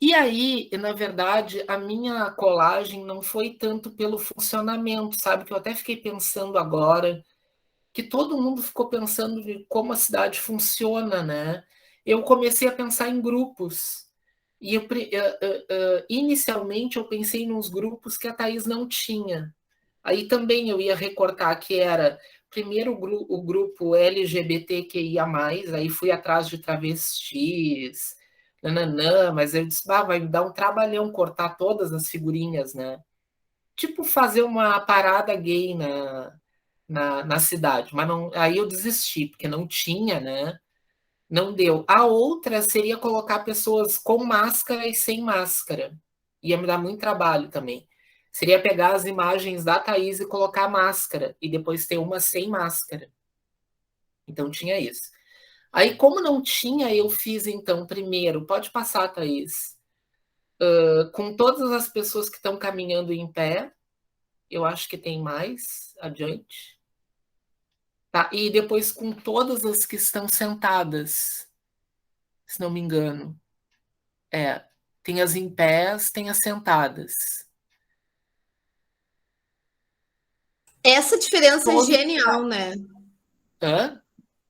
E aí, na verdade, a minha colagem não foi tanto pelo funcionamento, sabe? Que eu até fiquei pensando agora, que todo mundo ficou pensando de como a cidade funciona, né? Eu comecei a pensar em grupos. E inicialmente eu pensei nos grupos que a Thaís não tinha. Aí também eu ia recortar que era primeiro o grupo LGBTQIA+, aí fui atrás de travestis, nananã, mas eu disse, vai me dar um trabalhão cortar todas as figurinhas, né? Tipo fazer uma parada gay na cidade, mas não, aí eu desisti, porque não tinha, né? Não deu. A outra seria colocar pessoas com máscara e sem máscara. Ia me dar muito trabalho também. Seria pegar as imagens da Thaís e colocar máscara, e depois ter uma sem máscara. Então tinha isso. Aí, como não tinha, eu fiz, então, primeiro, pode passar, Thaís, com todas as pessoas que estão caminhando em pé, eu acho que tem mais adiante. Tá? E depois com todas as que estão sentadas, se não me engano. Tem as em pés, tem as sentadas. Essa diferença é Todo... genial, né? Hã?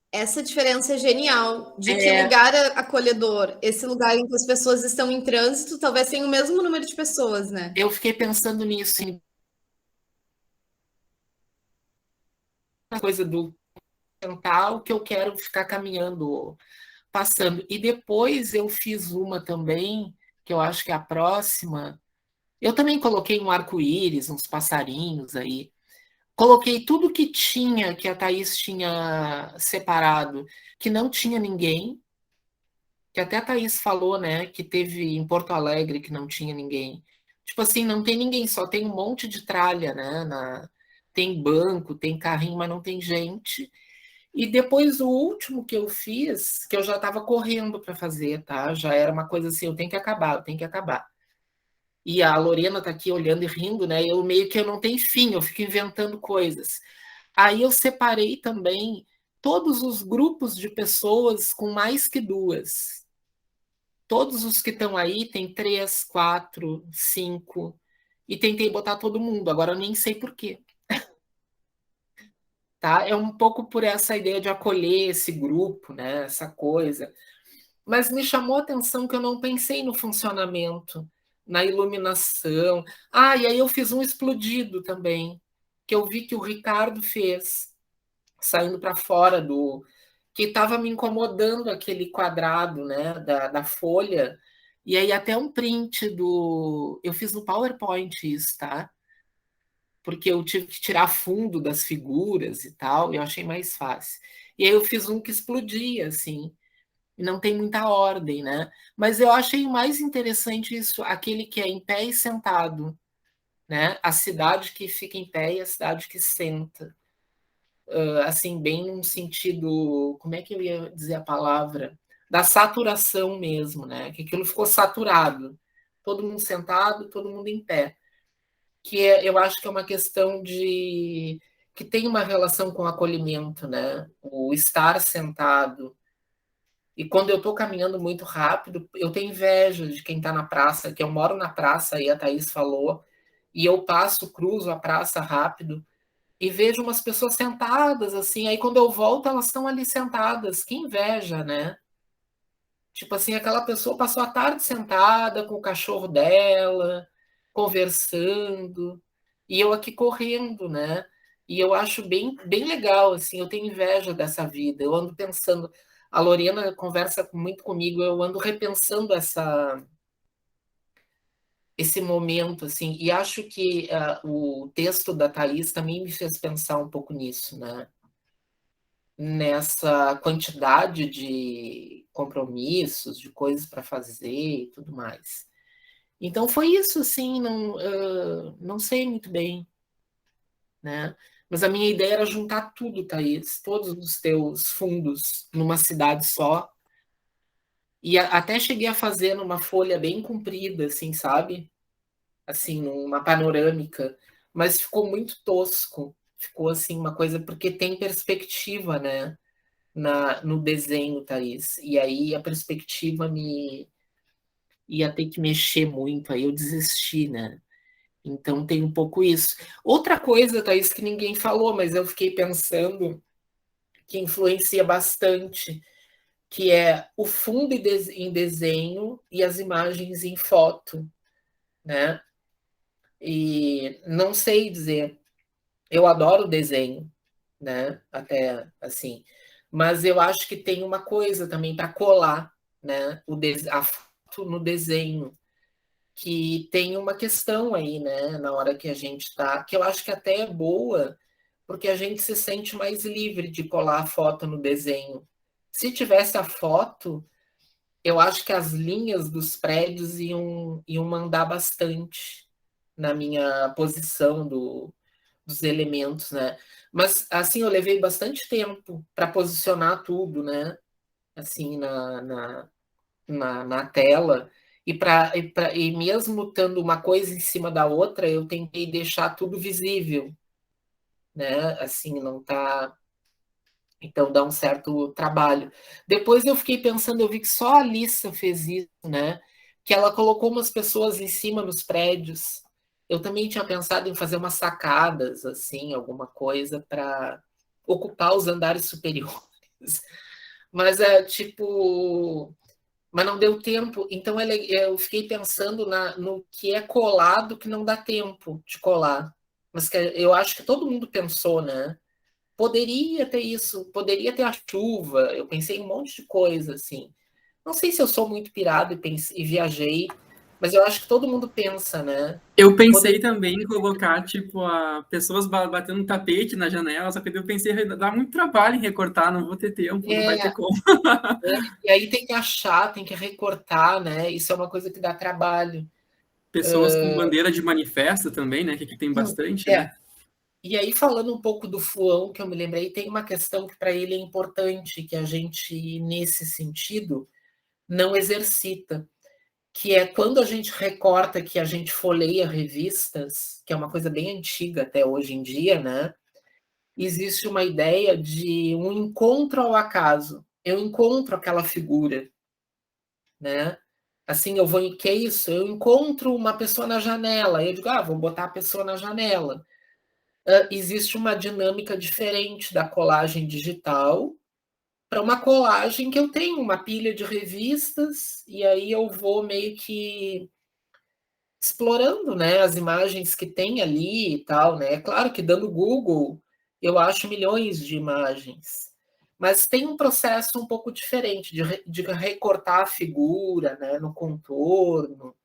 Essa diferença é genial, de que É, lugar acolhedor, esse lugar em que as pessoas estão em trânsito, talvez tenha o mesmo número de pessoas, né? eu fiquei pensando nisso, em coisa do sentar, o que eu quero ficar caminhando, passando. E depois eu fiz uma também, que eu acho que é a próxima. Eu também coloquei um arco-íris, uns passarinhos aí. Coloquei tudo que tinha, que a Thaís tinha separado, que não tinha ninguém, que até a Thaís falou, né, que teve em Porto Alegre que não tinha ninguém. Tipo assim, não tem ninguém, só tem um monte de tralha, né? Tem banco, tem carrinho, mas não tem gente. E depois o último que eu fiz, que eu já estava correndo para fazer, tá? Já era uma coisa assim, eu tenho que acabar, eu tenho que acabar. E a Lorena tá aqui olhando e rindo, né? Eu meio que eu não tenho fim, eu fico inventando coisas. Aí eu separei também todos os grupos de pessoas com mais que duas. Todos os que estão aí tem 3, 4, 5. E tentei botar todo mundo, agora eu nem sei por quê. Tá? É um pouco por essa ideia de acolher esse grupo, né? Essa coisa. Mas me chamou a atenção que eu não pensei no funcionamento, na iluminação. Ah, e aí eu fiz um explodido também, que eu vi que o Ricardo fez, saindo para fora do... que estava me incomodando aquele quadrado, né, da folha. E aí até um print do... Eu fiz no PowerPoint isso, tá? Porque eu tive que tirar fundo das figuras e tal, e eu achei mais fácil. E aí eu fiz um que explodia, assim, e não tem muita ordem, né? Mas eu achei mais interessante isso, aquele que é em pé e sentado, né? A cidade que fica em pé e a cidade que senta. Assim, bem num sentido, como é que eu ia dizer a palavra? Da saturação mesmo, né? Que aquilo ficou saturado. Todo mundo sentado, todo mundo em pé. Eu acho que é uma questão de que tem uma relação com o acolhimento, né? O estar sentado. E quando eu estou caminhando muito rápido, eu tenho inveja de quem está na praça, que eu moro na praça, aí a Thaís falou, e eu passo, cruzo a praça rápido, e vejo umas pessoas sentadas, assim, aí quando eu volto, elas estão ali sentadas. Que inveja, né? Tipo assim, aquela pessoa passou a tarde sentada com o cachorro dela, conversando, e eu aqui correndo, né? E eu acho bem, bem legal, assim, eu tenho inveja dessa vida. Eu ando pensando, a Lorena conversa muito comigo, eu ando repensando esse momento, assim, e acho que o texto da Thaís também me fez pensar um pouco nisso, né? Nessa quantidade de compromissos, de coisas para fazer e tudo mais. Então foi isso, assim, não sei muito bem, né? Mas a minha ideia era juntar tudo, Thaís, todos os teus fundos numa cidade só. E até cheguei a fazer numa folha bem comprida, assim, sabe? Assim, numa panorâmica. Mas ficou muito tosco. Ficou, assim, uma coisa... Porque tem perspectiva, né? No desenho, Thaís. E aí a perspectiva me ia ter que mexer muito, aí eu desisti, né? Então tem um pouco isso. Outra coisa, Thaís, que ninguém falou, mas eu fiquei pensando que influencia bastante, que é o fundo em desenho e as imagens em foto, né? E não sei dizer, eu adoro desenho, né? Até assim, mas eu acho que tem uma coisa também para colar, né? A foto no desenho, que tem uma questão aí, né? Na hora que a gente está, que eu acho que até é boa, porque a gente se sente mais livre de colar a foto no desenho. Se tivesse a foto, eu acho que as linhas dos prédios iam mandar bastante na minha posição dos elementos, né? Mas, assim, eu levei bastante tempo para posicionar tudo, né? Assim, na tela. E mesmo estando uma coisa em cima da outra, eu tentei deixar tudo visível, né? Assim, não tá... Então dá um certo trabalho. Depois eu fiquei pensando, eu vi que só a Alissa fez isso, né? Que ela colocou umas pessoas em cima nos prédios. Eu também tinha pensado em fazer umas sacadas, assim, alguma coisa para ocupar os andares superiores. Mas é tipo. Mas não deu tempo. Então eu fiquei pensando no que é colado que não dá tempo de colar. Mas que eu acho que todo mundo pensou, né? poderia ter isso, poderia ter a chuva, eu pensei em um monte de coisa, assim. Não sei se eu sou muito pirado e viajei, mas eu acho que todo mundo pensa, né? Eu pensei também em colocar, tipo, pessoas batendo tapete na janela, só que eu pensei, dá muito trabalho em recortar, não vou ter tempo, não vai ter como. E aí tem que achar, tem que recortar, né? Isso é uma coisa que dá trabalho. Pessoas com bandeira de manifesto também, né? Que aqui tem bastante, né? E aí, falando um pouco do Fuão, que eu me lembrei, tem uma questão que para ele é importante, que a gente, nesse sentido, não exercita, que é quando a gente recorta, que a gente folheia revistas, que é uma coisa bem antiga até hoje em dia, né? Existe uma ideia de um encontro ao acaso. Eu encontro aquela figura, né? Assim, que é isso? Eu encontro uma pessoa na janela, eu digo, vou botar a pessoa na janela. Existe uma dinâmica diferente da colagem digital para uma colagem que eu tenho uma pilha de revistas e aí eu vou meio que explorando, né, as imagens que tem ali e tal, né? É claro que dando Google eu acho milhões de imagens, mas tem um processo um pouco diferente de recortar a figura, né, no contorno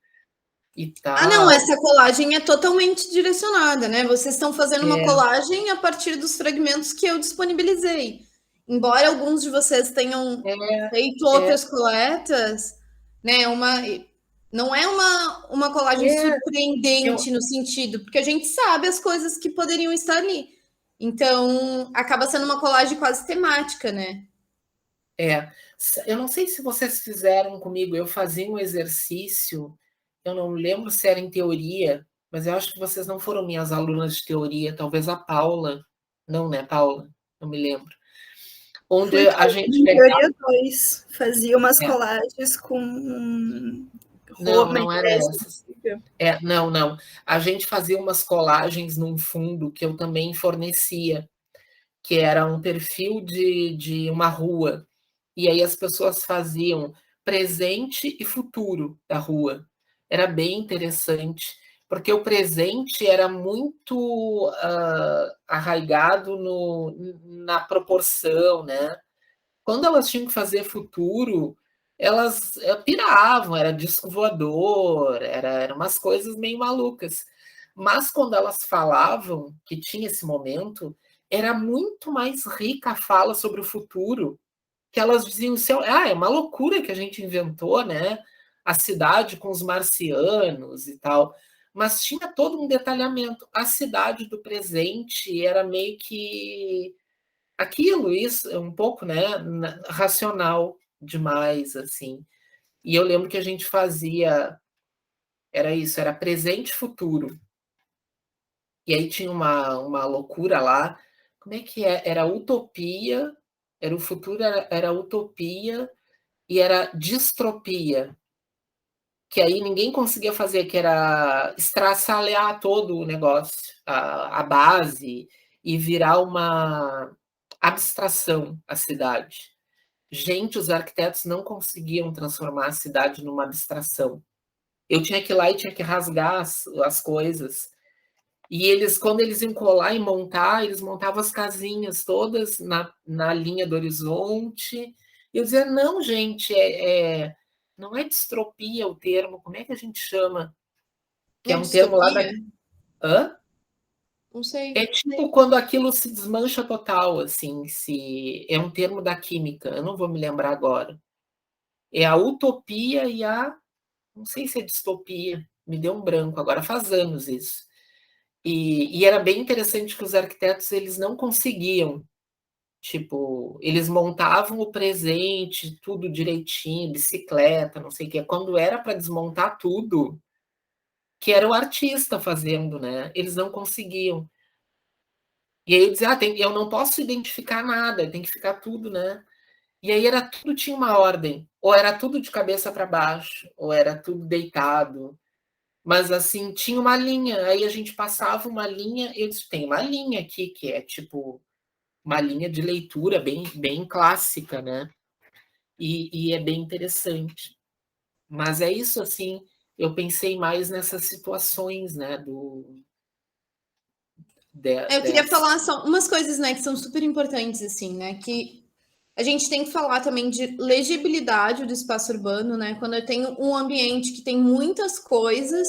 e Ah, não, tal. essa colagem é totalmente direcionada, né? Vocês estão fazendo uma colagem a partir dos fragmentos que eu disponibilizei. Embora alguns de vocês tenham feito outras coletas, né? Não é uma colagem surpreendente no sentido, porque a gente sabe as coisas que poderiam estar ali. Então, acaba sendo uma colagem quase temática, né? Eu não sei se vocês fizeram comigo, eu fazia um exercício, eu não lembro se era em teoria, mas eu acho que vocês não foram minhas alunas de teoria, talvez a Paula. Não, né, Paula? Não me lembro. Onde a gente pegava... Teoria 2, fazia umas colagens com Não era essas. Não. A gente fazia umas colagens num fundo que eu também fornecia, que era um perfil de uma rua. E aí as pessoas faziam presente e futuro da rua. Era bem interessante, porque o presente era muito arraigado na proporção, né? Quando elas tinham que fazer futuro, elas piravam, era disco voador, era umas coisas meio malucas. Mas quando elas falavam que tinha esse momento, era muito mais rica a fala sobre o futuro, que elas diziam assim, é uma loucura que a gente inventou, né? A cidade com os marcianos e tal. Mas tinha todo um detalhamento. A cidade do presente era meio que isso é um pouco, né, racional demais, assim. E eu lembro que a gente fazia, era isso, era presente e futuro. E aí tinha uma loucura lá, como é que é? Era utopia, era o futuro, era utopia e era distropia, que aí ninguém conseguia fazer, que era estraçalhar todo o negócio, a base, e virar uma abstração a cidade. Gente, os arquitetos não conseguiam transformar a cidade numa abstração. Eu tinha que ir lá e tinha que rasgar as coisas. E eles, quando eles iam colar e montar, eles montavam as casinhas todas na linha do horizonte. E eu dizia, não, gente, não é distropia o termo, como é que a gente chama? Que é um termo lá da... Hã? Não sei. É tipo quando aquilo se desmancha total, assim, é um termo da química, eu não vou me lembrar agora. É a utopia e não sei se é distopia, me deu um branco agora, faz anos isso. E era bem interessante que os arquitetos, eles não conseguiam, tipo, eles montavam o presente, tudo direitinho, bicicleta, não sei o quê. Quando era para desmontar tudo, que era o artista fazendo, né? Eles não conseguiam. E aí eu dizia, eu não posso identificar nada, tem que ficar tudo, né? E aí tudo tinha uma ordem, ou era tudo de cabeça para baixo, ou era tudo deitado. Mas assim, tinha uma linha, aí a gente passava uma linha, eu disse, tem uma linha aqui que é tipo uma linha de leitura bem clássica, né? E é bem interessante. Mas é isso, assim, eu pensei mais nessas situações, né? Eu queria falar só umas coisas, né, que são super importantes, assim, né, que a gente tem que falar também de legibilidade do espaço urbano, né, quando eu tenho um ambiente que tem muitas coisas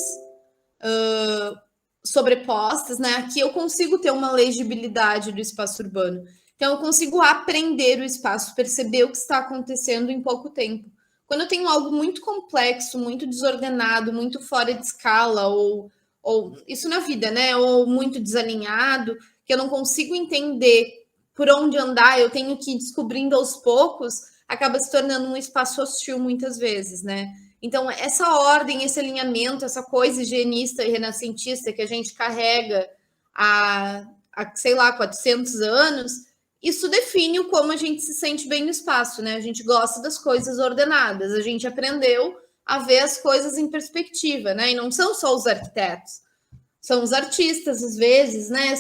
sobrepostas, né, aqui eu consigo ter uma legibilidade do espaço urbano. Então, eu consigo aprender o espaço, perceber o que está acontecendo em pouco tempo. Quando eu tenho algo muito complexo, muito desordenado, muito fora de escala, ou isso na vida, né? Ou muito desalinhado, que eu não consigo entender por onde andar, eu tenho que ir descobrindo aos poucos, acaba se tornando um espaço hostil muitas vezes, né? Então, essa ordem, esse alinhamento, essa coisa higienista e renascentista que a gente carrega há sei lá, 400 anos, isso define o como a gente se sente bem no espaço, né? A gente gosta das coisas ordenadas, a gente aprendeu a ver as coisas em perspectiva, né? E não são só os arquitetos, são os artistas, às vezes, né?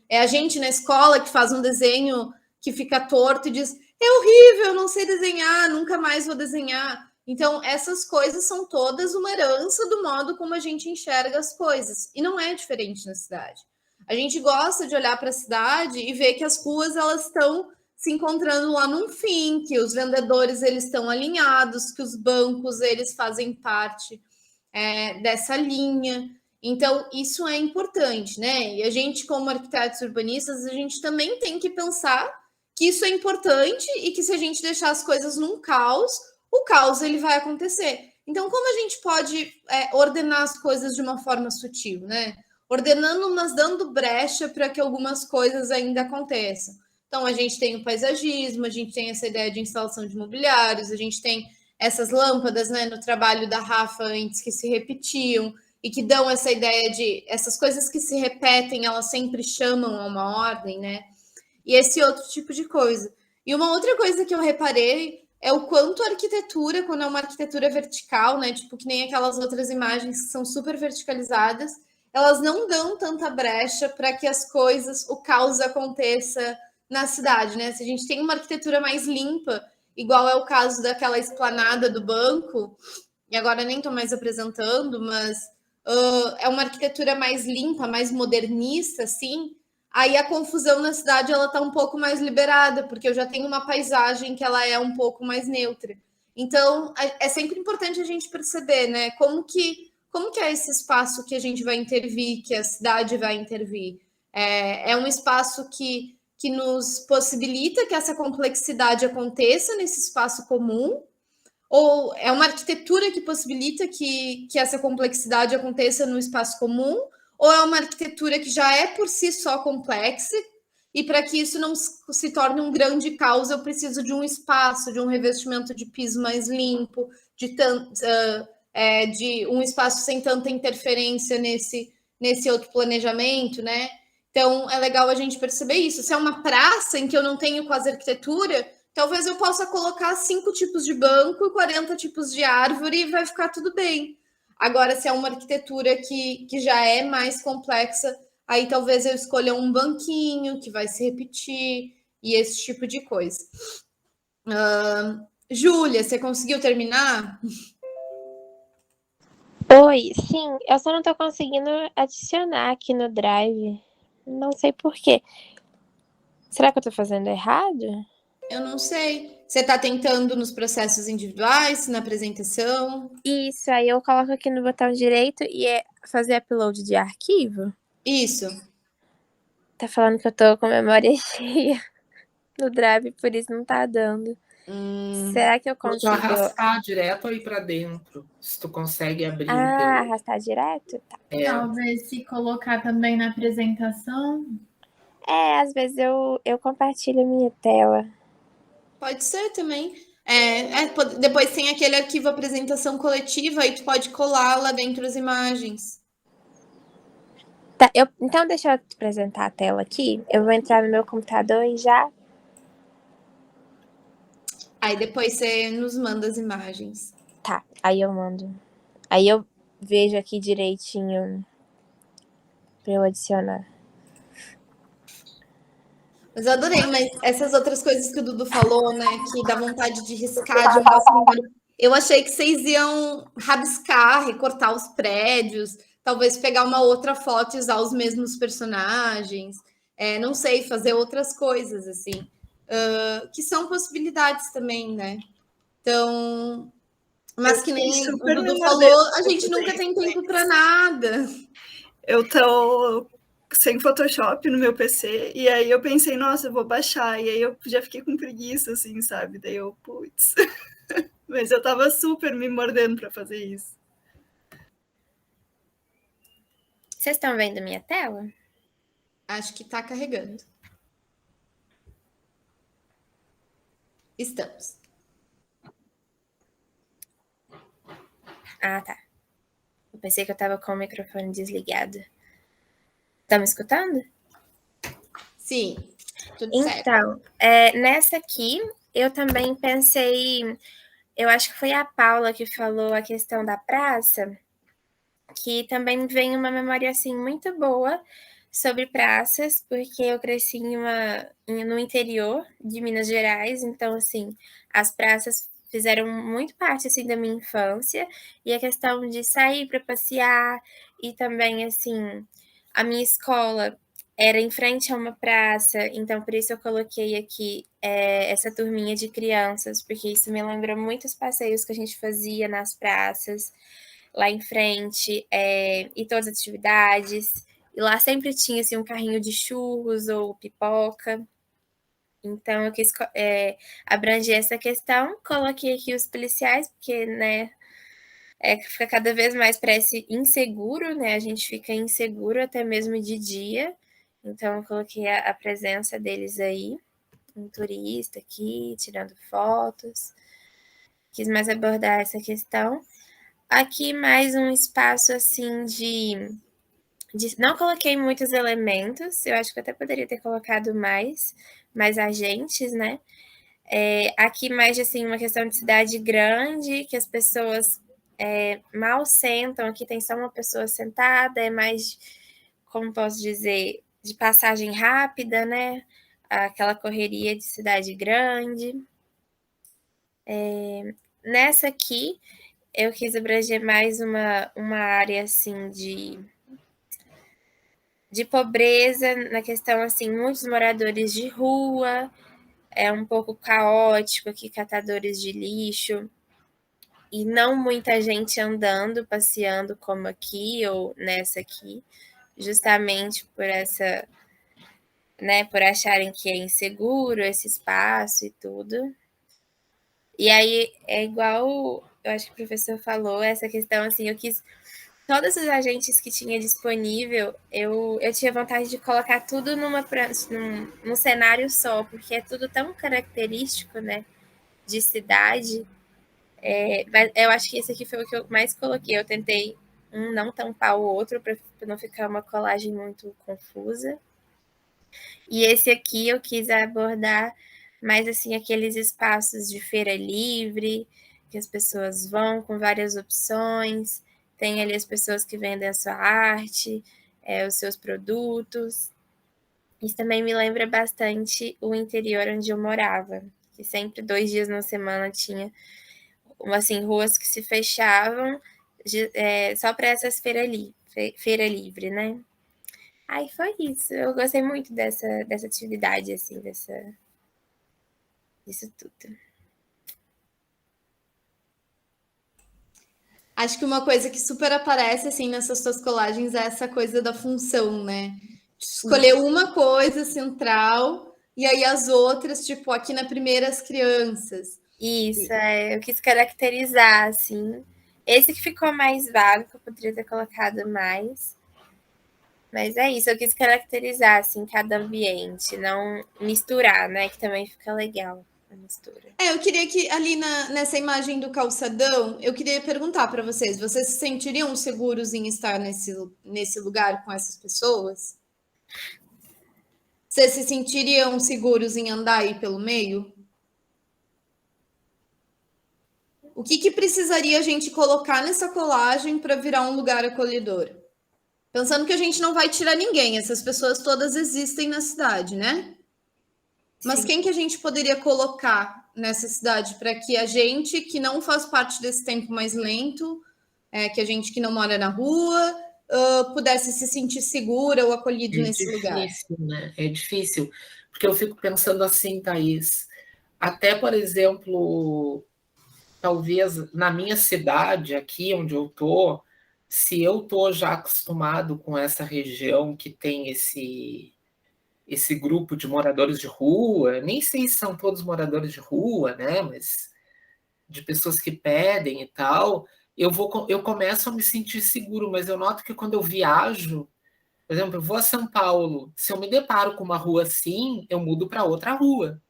É a gente na escola que faz um desenho que fica torto e diz: é horrível, eu não sei desenhar, nunca mais vou desenhar. Então, essas coisas são todas uma herança do modo como a gente enxerga as coisas. E não é diferente na cidade. A gente gosta de olhar para a cidade e ver que as ruas elas estão se encontrando lá num fim, que os vendedores eles estão alinhados, que os bancos eles fazem parte dessa linha. Então, isso é importante, né? E a gente, como arquitetos urbanistas, a gente também tem que pensar que isso é importante e que se a gente deixar as coisas num caos, o caos ele vai acontecer. Então, como a gente pode ordenar as coisas de uma forma sutil, né? Ordenando, mas dando brecha para que algumas coisas ainda aconteçam. Então, a gente tem o paisagismo, a gente tem essa ideia de instalação de mobiliários, a gente tem essas lâmpadas, né, no trabalho da Rafa antes que se repetiam e que dão essa ideia de essas coisas que se repetem, elas sempre chamam a uma ordem, né? E esse outro tipo de coisa. E uma outra coisa que eu reparei é o quanto a arquitetura, quando é uma arquitetura vertical, né, tipo que nem aquelas outras imagens que são super verticalizadas, elas não dão tanta brecha para que as coisas, o caos aconteça na cidade, né? Se a gente tem uma arquitetura mais limpa, igual é o caso daquela esplanada do banco, e agora nem estou mais apresentando, mas é uma arquitetura mais limpa, mais modernista, assim, aí a confusão na cidade ela está um pouco mais liberada, porque eu já tenho uma paisagem que ela é um pouco mais neutra. Então, é sempre importante a gente perceber, né? Como que é esse espaço que a gente vai intervir, que a cidade vai intervir? É um espaço que nos possibilita que essa complexidade aconteça nesse espaço comum? Ou é uma arquitetura que possibilita que essa complexidade aconteça no espaço comum? Ou é uma arquitetura que já é por si só complexa e para que isso não se torne um grande caos, eu preciso de um espaço, de um revestimento de piso mais limpo, de um espaço sem tanta interferência nesse outro planejamento, né? Então, é legal a gente perceber isso. Se é uma praça em que eu não tenho quase arquitetura, talvez eu possa colocar 5 tipos de banco e 40 tipos de árvore e vai ficar tudo bem. Agora, se é uma arquitetura que já é mais complexa, aí talvez eu escolha um banquinho que vai se repetir e esse tipo de coisa. Júlia, você conseguiu terminar? Oi, sim, eu só não tô conseguindo adicionar aqui no Drive. Não sei por quê. Será que eu tô fazendo errado? Eu não sei. Você tá tentando nos processos individuais, na apresentação? Isso, aí eu coloco aqui no botão direito e é fazer upload de arquivo? Isso. Tá falando que eu tô com memória cheia no Drive, por isso não tá dando. Será que eu consigo... arrastar direto aí para dentro, se tu consegue abrir. Arrastar direto? Tá. Talvez se colocar também na apresentação. Às vezes eu compartilho a minha tela. Pode ser também. Depois tem aquele arquivo apresentação coletiva, aí tu pode colar lá dentro as imagens. Tá, então deixa eu apresentar a tela aqui. Eu vou entrar no meu computador e já... Aí depois você nos manda as imagens. Tá, aí eu mando. Aí eu vejo aqui direitinho pra eu adicionar. Mas eu adorei, mas essas outras coisas que o Dudu falou, né, que dá vontade de riscar de um passo embora. Eu achei que vocês iam rabiscar, recortar os prédios, talvez pegar uma outra foto e usar os mesmos personagens, não sei, fazer outras coisas, assim, que são possibilidades também, né? Então, mas que nem o Dudu falou, a gente nunca tem tempo para nada. Eu tô sem Photoshop no meu PC, e aí eu pensei, nossa, eu vou baixar, e aí eu já fiquei com preguiça, assim, sabe? Daí eu, putz. Mas eu tava super me mordendo para fazer isso. Vocês estão vendo minha tela? Acho que tá carregando. Estamos. Ah, tá. Eu pensei que eu tava com o microfone desligado. Tá me escutando? Sim, tudo certo. Então, nessa aqui, eu também pensei... Eu acho que foi a Paula que falou a questão da praça, que também vem uma memória, assim, muito boa sobre praças, porque eu cresci no interior de Minas Gerais, então, assim, as praças fizeram muito parte, assim, da minha infância, e a questão de sair para passear, e também, assim, a minha escola era em frente a uma praça, então por isso eu coloquei aqui essa turminha de crianças, porque isso me lembra muitos passeios que a gente fazia nas praças, lá em frente, e todas as atividades. E lá sempre tinha assim, um carrinho de churros ou pipoca. Então eu quis abranger essa questão, coloquei aqui os policiais, porque, né, fica cada vez mais, parece inseguro, né? A gente fica inseguro até mesmo de dia. Então eu coloquei a presença deles aí, um turista aqui, tirando fotos. Quis mais abordar essa questão. Aqui mais um espaço assim não coloquei muitos elementos, eu acho que eu até poderia ter colocado mais agentes, né? Aqui mais assim uma questão de cidade grande, que as pessoas mal sentam, aqui tem só uma pessoa sentada, é mais, como posso dizer, de passagem rápida, né? Aquela correria de cidade grande. Nessa aqui, eu quis abranger mais uma área, assim, de pobreza, na questão, assim, muitos moradores de rua, é um pouco caótico aqui, catadores de lixo, e não muita gente andando, passeando como aqui ou nessa aqui, justamente por essa, né, por acharem que é inseguro esse espaço e tudo. E aí é igual, eu acho que o professor falou, essa questão assim, eu quis todos os agentes que tinha disponível, eu tinha vontade de colocar tudo num cenário só, porque é tudo tão característico, né, de cidade. Mas eu acho que esse aqui foi o que eu mais coloquei. Eu tentei não tampar o outro para não ficar uma colagem muito confusa. E esse aqui eu quis abordar mais assim aqueles espaços de feira livre, que as pessoas vão com várias opções, tem ali as pessoas que vendem a sua arte, os seus produtos. Isso também me lembra bastante o interior onde eu morava, que sempre 2 dias na semana tinha assim, ruas que se fechavam só para essas feira livre, né? Aí foi isso. Eu gostei muito dessa atividade, assim, disso tudo. Acho que uma coisa que super aparece, assim, nessas suas colagens é essa coisa da função, né? Escolher uma coisa central e aí as outras, tipo, aqui na primeira, as crianças. Isso, eu quis caracterizar, assim. Esse que ficou mais vago, que eu poderia ter colocado mais. Mas é isso, eu quis caracterizar, assim, cada ambiente, não misturar, né? Que também fica legal a mistura. Eu queria que ali nessa imagem do calçadão, eu queria perguntar para vocês se sentiriam seguros em estar nesse lugar com essas pessoas? Vocês se sentiriam seguros em andar aí pelo meio? O que precisaria a gente colocar nessa colagem para virar um lugar acolhedor? Pensando que a gente não vai tirar ninguém, essas pessoas todas existem na cidade, né? Mas quem que a gente poderia colocar nessa cidade para que a gente que não faz parte desse tempo mais lento, que a gente que não mora na rua, pudesse se sentir segura ou acolhido nesse lugar. É difícil, né? É difícil, porque eu fico pensando assim, Thaís, até, por exemplo, talvez na minha cidade, aqui onde eu tô, se eu tô já acostumado com essa região que tem esse grupo de moradores de rua, nem sei se são todos moradores de rua, né, mas de pessoas que pedem e tal, eu começo a me sentir seguro, mas eu noto que quando eu viajo, por exemplo, eu vou a São Paulo, se eu me deparo com uma rua assim, eu mudo para outra rua.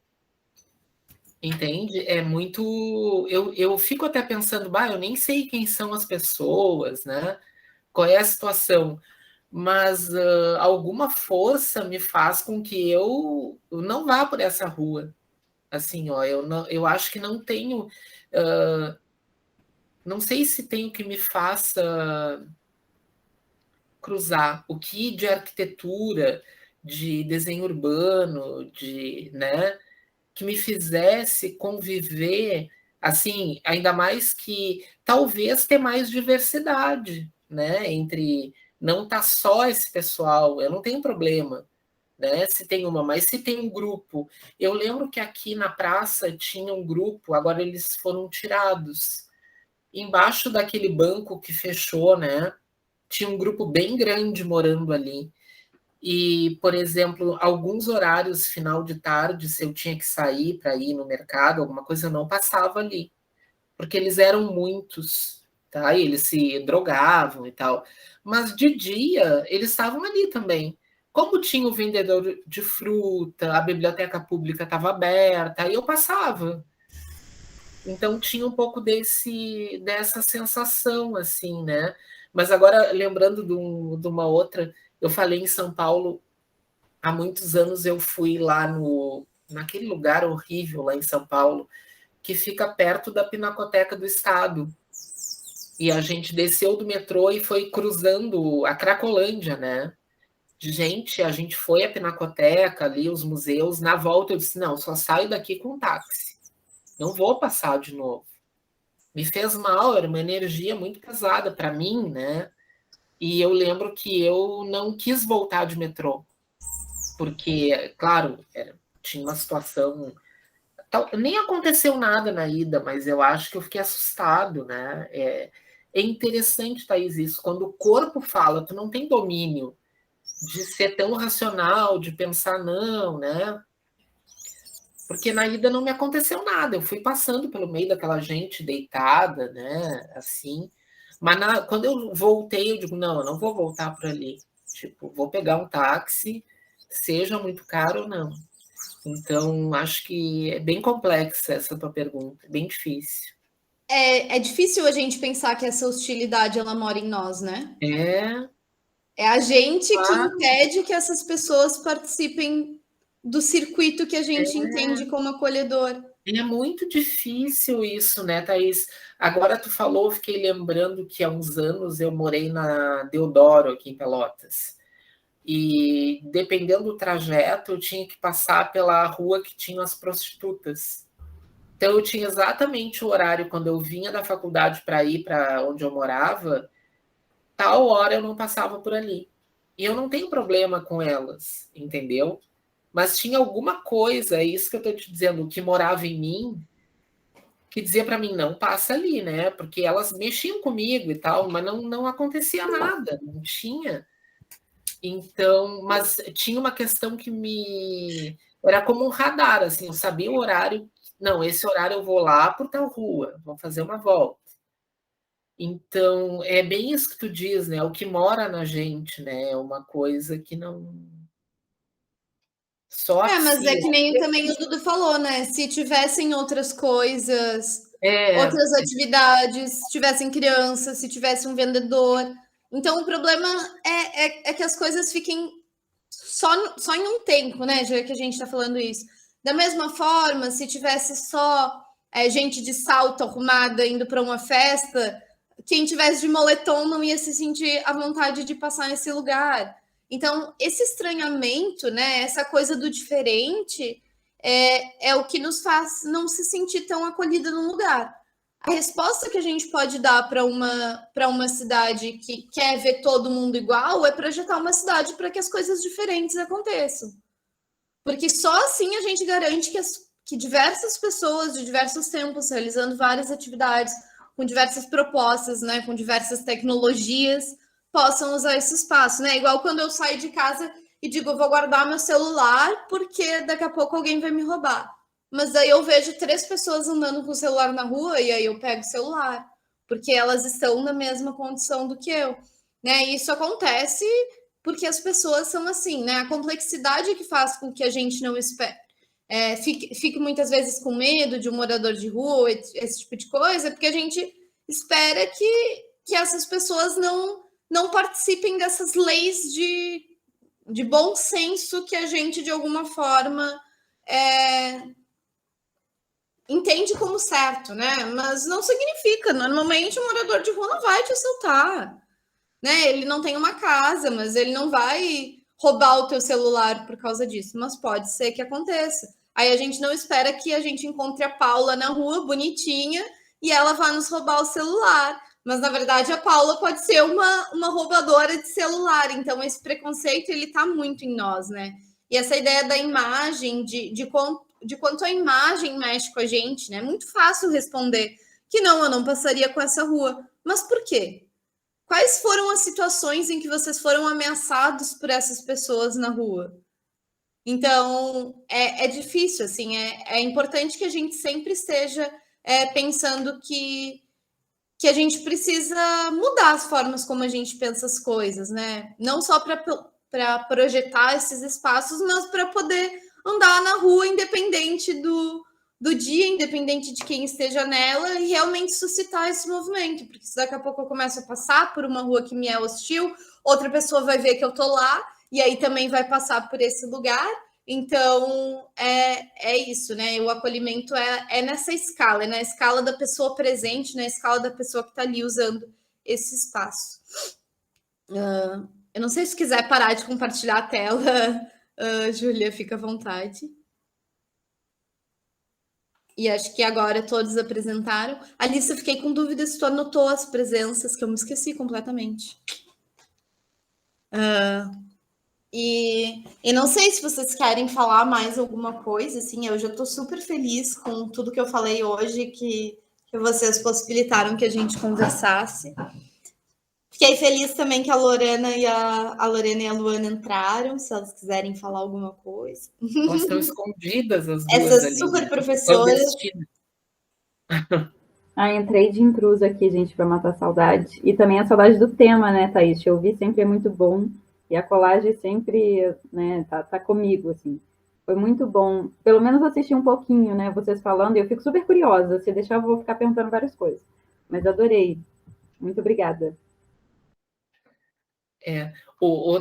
Entende? É muito. Eu fico até pensando, bah, eu nem sei quem são as pessoas, né? Qual é a situação, mas alguma força me faz com que eu não vá por essa rua. Assim, ó, eu acho que não tenho. Não sei se tem o que me faça cruzar o que de arquitetura, de desenho urbano, né, que me fizesse conviver assim, ainda mais que talvez ter mais diversidade, né, entre não tá só esse pessoal, eu não tenho problema, né, se tem uma, mas se tem um grupo. Eu lembro que aqui na praça tinha um grupo, agora eles foram tirados. Embaixo daquele banco que fechou, né, tinha um grupo bem grande morando ali. E, por exemplo, alguns horários, final de tarde, se eu tinha que sair para ir no mercado, alguma coisa, eu não passava ali, porque eles eram muitos, tá? E eles se drogavam e tal. Mas de dia, eles estavam ali também. Como tinha o vendedor de fruta, a biblioteca pública estava aberta, aí eu passava. Então tinha um pouco dessa sensação, assim, né? Mas agora, lembrando de uma outra, eu falei em São Paulo, há muitos anos eu fui lá naquele lugar horrível lá em São Paulo, que fica perto da Pinacoteca do Estado. E a gente desceu do metrô e foi cruzando a Cracolândia, né? Gente, a gente foi à Pinacoteca ali, os museus. Na volta eu disse, não, só saio daqui com táxi. Não vou passar de novo. Me fez mal, era uma energia muito pesada para mim, né? E eu lembro que eu não quis voltar de metrô, porque, claro, tinha uma situação. Nem aconteceu nada na ida, mas eu acho que eu fiquei assustado, né? É interessante, Thaís, isso. Quando o corpo fala, tu não tem domínio de ser tão racional, de pensar, não, né? Porque na ida não me aconteceu nada. Eu fui passando pelo meio daquela gente deitada, né? Assim. Mas quando eu voltei, eu digo, não, eu não vou voltar por ali. Tipo, vou pegar um táxi, seja muito caro ou não. Então, acho que é bem complexa essa tua pergunta, bem difícil. É difícil a gente pensar que essa hostilidade ela mora em nós, né? É a gente que impede que essas pessoas participem do circuito que a gente entende como acolhedor. É muito difícil isso, né, Thaís? Agora tu falou, fiquei lembrando que há uns anos eu morei na Deodoro, aqui em Pelotas. E dependendo do trajeto, eu tinha que passar pela rua que tinha as prostitutas. Então eu tinha exatamente o horário quando eu vinha da faculdade para ir para onde eu morava, tal hora eu não passava por ali. E eu não tenho problema com elas, entendeu? Mas tinha alguma coisa, é isso que eu estou te dizendo, que morava em mim, que dizia para mim, não passa ali, né? Porque elas mexiam comigo e tal, mas não acontecia nada, não tinha. Então, mas tinha uma questão que era como um radar, assim, eu sabia o horário, não, esse horário eu vou lá por tal rua, vou fazer uma volta. Então, é bem isso que tu diz, né? O que mora na gente, né? É uma coisa que não. Só mas é que nem também o Dudu falou, né? Se tivessem outras coisas, outras atividades, se tivessem crianças, se tivesse um vendedor. Então, o problema é que as coisas fiquem só em um tempo, né? Já que a gente está falando isso. Da mesma forma, se tivesse só gente de salto arrumada indo para uma festa, quem tivesse de moletom não ia se sentir à vontade de passar nesse lugar. Então, esse estranhamento, né, essa coisa do diferente, é o que nos faz não se sentir tão acolhida num lugar. a resposta que a gente pode dar para uma cidade que quer ver todo mundo igual é projetar uma cidade para que as coisas diferentes aconteçam. Porque só assim a gente garante que diversas pessoas de diversos tempos, realizando várias atividades, com diversas propostas, né, com diversas tecnologias, possam usar esse espaço, né? Igual quando eu saio de casa e digo, vou guardar meu celular porque daqui a pouco alguém vai me roubar. Mas daí eu vejo 3 pessoas andando com o celular na rua e aí eu pego o celular, porque elas estão na mesma condição do que eu, né? E isso acontece porque as pessoas são assim, né? A complexidade que faz com que a gente não espere, fique muitas vezes com medo de um morador de rua, esse tipo de coisa, porque a gente espera que essas pessoas não participem dessas leis de bom senso que a gente, de alguma forma, entende como certo, né? Mas não significa. Normalmente, o morador de rua não vai te assaltar, né? Ele não tem uma casa, mas ele não vai roubar o teu celular por causa disso. Mas pode ser que aconteça. Aí a gente não espera que a gente encontre a Paula na rua, bonitinha, e ela vá nos roubar o celular. Mas, na verdade, a Paula pode ser uma roubadora de celular. Então, esse preconceito, ele está muito em nós, né? E essa ideia da imagem, de quanto a imagem mexe com a gente, né? É muito fácil responder que não, eu não passaria com essa rua. Mas por quê? Quais foram as situações em que vocês foram ameaçados por essas pessoas na rua? Então, é difícil, assim, é importante que a gente sempre esteja pensando que a gente precisa mudar as formas como a gente pensa as coisas, né? Não só para projetar esses espaços, mas para poder andar na rua independente do dia, independente de quem esteja nela, e realmente suscitar esse movimento, porque se daqui a pouco eu começo a passar por uma rua que me é hostil, outra pessoa vai ver que eu tô lá, e aí também vai passar por esse lugar. Então, é isso, né? O acolhimento é nessa escala, é na escala da pessoa presente, na escala da pessoa que está ali usando esse espaço. Eu não sei se quiser parar de compartilhar a tela, Júlia, fica à vontade. E acho que agora todos apresentaram. Alice, eu fiquei com dúvida se tu anotou as presenças, que eu me esqueci completamente. E não sei se vocês querem falar mais alguma coisa, assim, eu já estou super feliz com tudo que eu falei hoje, que vocês possibilitaram que a gente conversasse. Fiquei feliz também que a Lorena e a Luana entraram, se elas quiserem falar alguma coisa. Elas estão escondidas, as duas Essas ali, super né? professoras. Entrei de intruso aqui, gente, para matar a saudade. E também a saudade do tema, né, Thaís? Te ouvir sempre é muito bom. E a colagem sempre, né, tá comigo, assim. Foi muito bom. Pelo menos assisti um pouquinho, né, vocês falando, e eu fico super curiosa. Se deixar, eu vou ficar perguntando várias coisas. Mas adorei. Muito obrigada.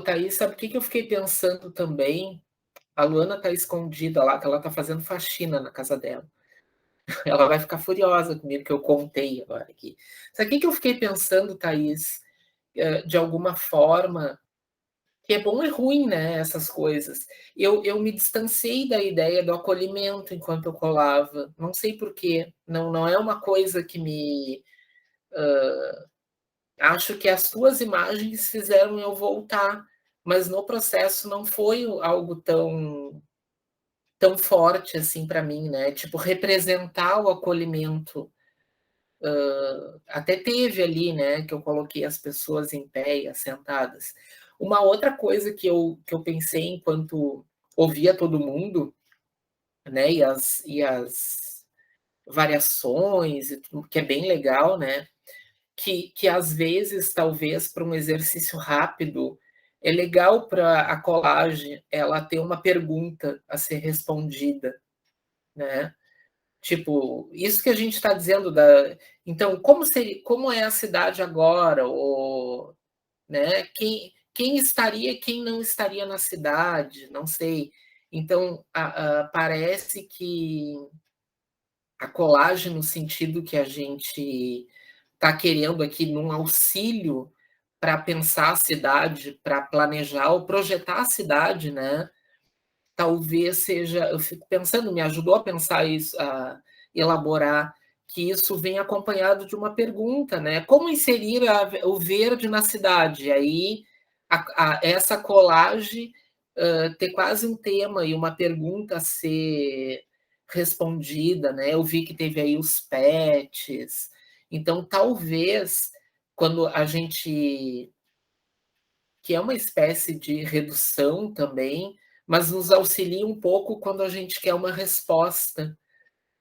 Thaís, sabe o que eu fiquei pensando também? A Luana está escondida lá, que ela está fazendo faxina na casa dela. Ela vai ficar furiosa comigo, que eu contei agora aqui. Sabe o que eu fiquei pensando, Thaís? De alguma forma, que é bom e ruim, né, essas coisas. Eu me distanciei da ideia do acolhimento enquanto eu colava. Não sei por quê. Não é uma coisa que me... acho que as tuas imagens fizeram eu voltar, mas no processo não foi algo tão forte assim para mim, né? Tipo, representar o acolhimento. Até teve ali, né, que eu coloquei as pessoas em pé e assentadas. Uma outra coisa que eu pensei enquanto ouvia todo mundo, né, e as variações, que é bem legal, né, que às vezes, talvez, para um exercício rápido, é legal para a colagem ela ter uma pergunta a ser respondida, né? Tipo, isso que a gente está dizendo então, como é a cidade agora? Ou, né? Quem estaria, quem não estaria na cidade? Não sei. Então, parece que a colagem, no sentido que a gente está querendo aqui, num auxílio para pensar a cidade, para planejar ou projetar a cidade, né? Talvez seja, eu fico pensando, me ajudou a pensar isso, a elaborar que isso vem acompanhado de uma pergunta, né? Como inserir o verde na cidade? Aí essa colagem ter quase um tema e uma pergunta a ser respondida, né? Eu vi que teve aí os pets. Então, talvez, quando a gente... que é uma espécie de redução também, mas nos auxilia um pouco quando a gente quer uma resposta,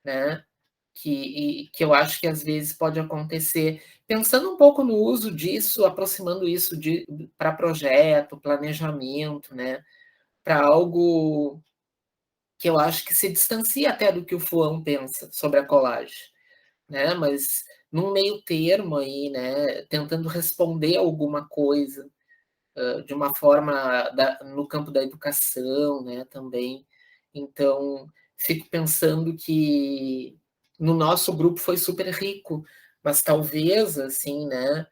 né? Que eu acho que às vezes pode acontecer. Pensando um pouco no uso disso, aproximando isso para projeto, planejamento, né? Para algo que eu acho que se distancia até do que o Fuão pensa sobre a colagem, né? Mas num meio termo aí, né? Tentando responder alguma coisa de uma forma no campo da educação, né? Também. Então, fico pensando que no nosso grupo foi super rico, mas talvez, assim, né?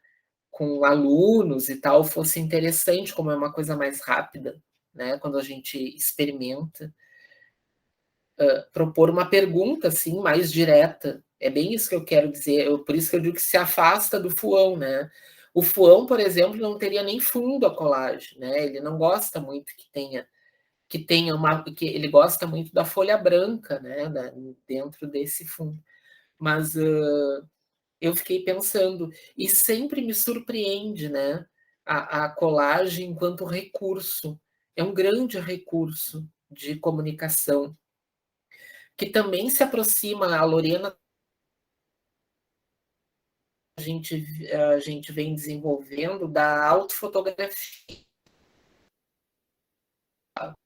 Com alunos e tal, fosse interessante, como é uma coisa mais rápida, né? Quando a gente experimenta, propor uma pergunta, assim, mais direta. É bem isso que eu quero dizer. Por isso que eu digo que se afasta do Fuão, né? O Fuão, por exemplo, não teria nem fundo a colagem, né? Ele não gosta muito que tenha que ele gosta muito da folha branca, né? Dentro desse fundo. Mas eu fiquei pensando, e sempre me surpreende, né? A colagem enquanto recurso. É um grande recurso de comunicação, que também se aproxima, a Lorena, a gente vem desenvolvendo da autofotografia.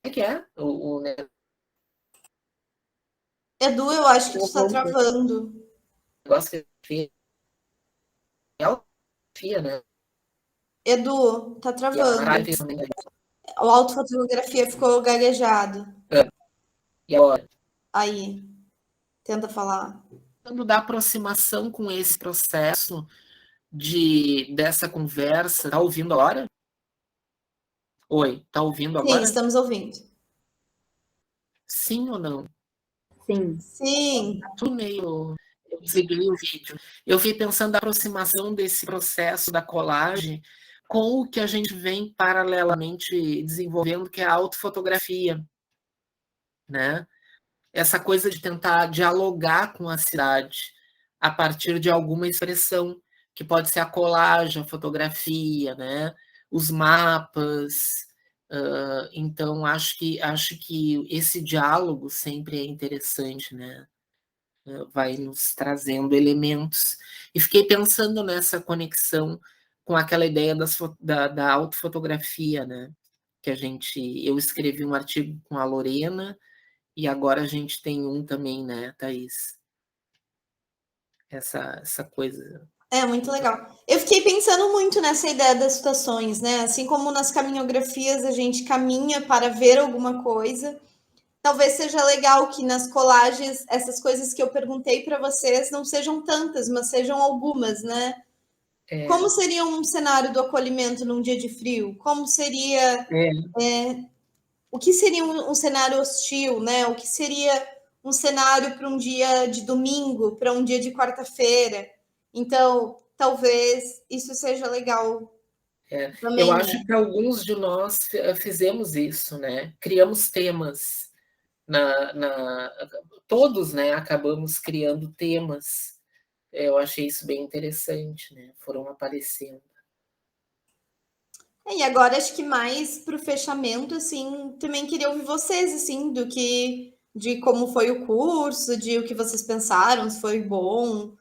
O que é? Edu, eu acho que tu está travando. Negócio que é autofotografia, né? Edu, tá travando. A autofotografia ficou gaguejado. E agora? Aí, tenta falar. Da aproximação com esse processo dessa conversa. Tá ouvindo agora? Oi, tá ouvindo agora? Sim, estamos ouvindo. Sim ou não? Sim. Sim. Tudo meio... Eu desliguei o vídeo. Eu fiquei pensando da aproximação desse processo da colagem com o que a gente vem paralelamente desenvolvendo, que é a autofotografia, né? Essa coisa de tentar dialogar com a cidade a partir de alguma expressão, que pode ser a colagem, a fotografia, né? Os mapas. Então, acho que esse diálogo sempre é interessante, né? Vai nos trazendo elementos. E fiquei pensando nessa conexão com aquela ideia da autofotografia, né? Que eu escrevi um artigo com a Lorena, e agora a gente tem um também, né, Thaís? Essa coisa. É, muito legal. Eu fiquei pensando muito nessa ideia das citações, né? Assim como nas caminhografias a gente caminha para ver alguma coisa, talvez seja legal que nas colagens essas coisas que eu perguntei para vocês não sejam tantas, mas sejam algumas, né? Como seria um cenário do acolhimento num dia de frio? Como seria... o que seria um cenário hostil, né? O que seria um cenário para um dia de domingo, para um dia de quarta-feira? Então, talvez isso seja legal. Também, eu acho que alguns de nós fizemos isso, né? Criamos temas. Todos, né, acabamos criando temas. Eu achei isso bem interessante, né? Foram aparecendo. E agora acho que mais para o fechamento, assim, também queria ouvir vocês, assim, de como foi o curso, de o que vocês pensaram, se foi bom,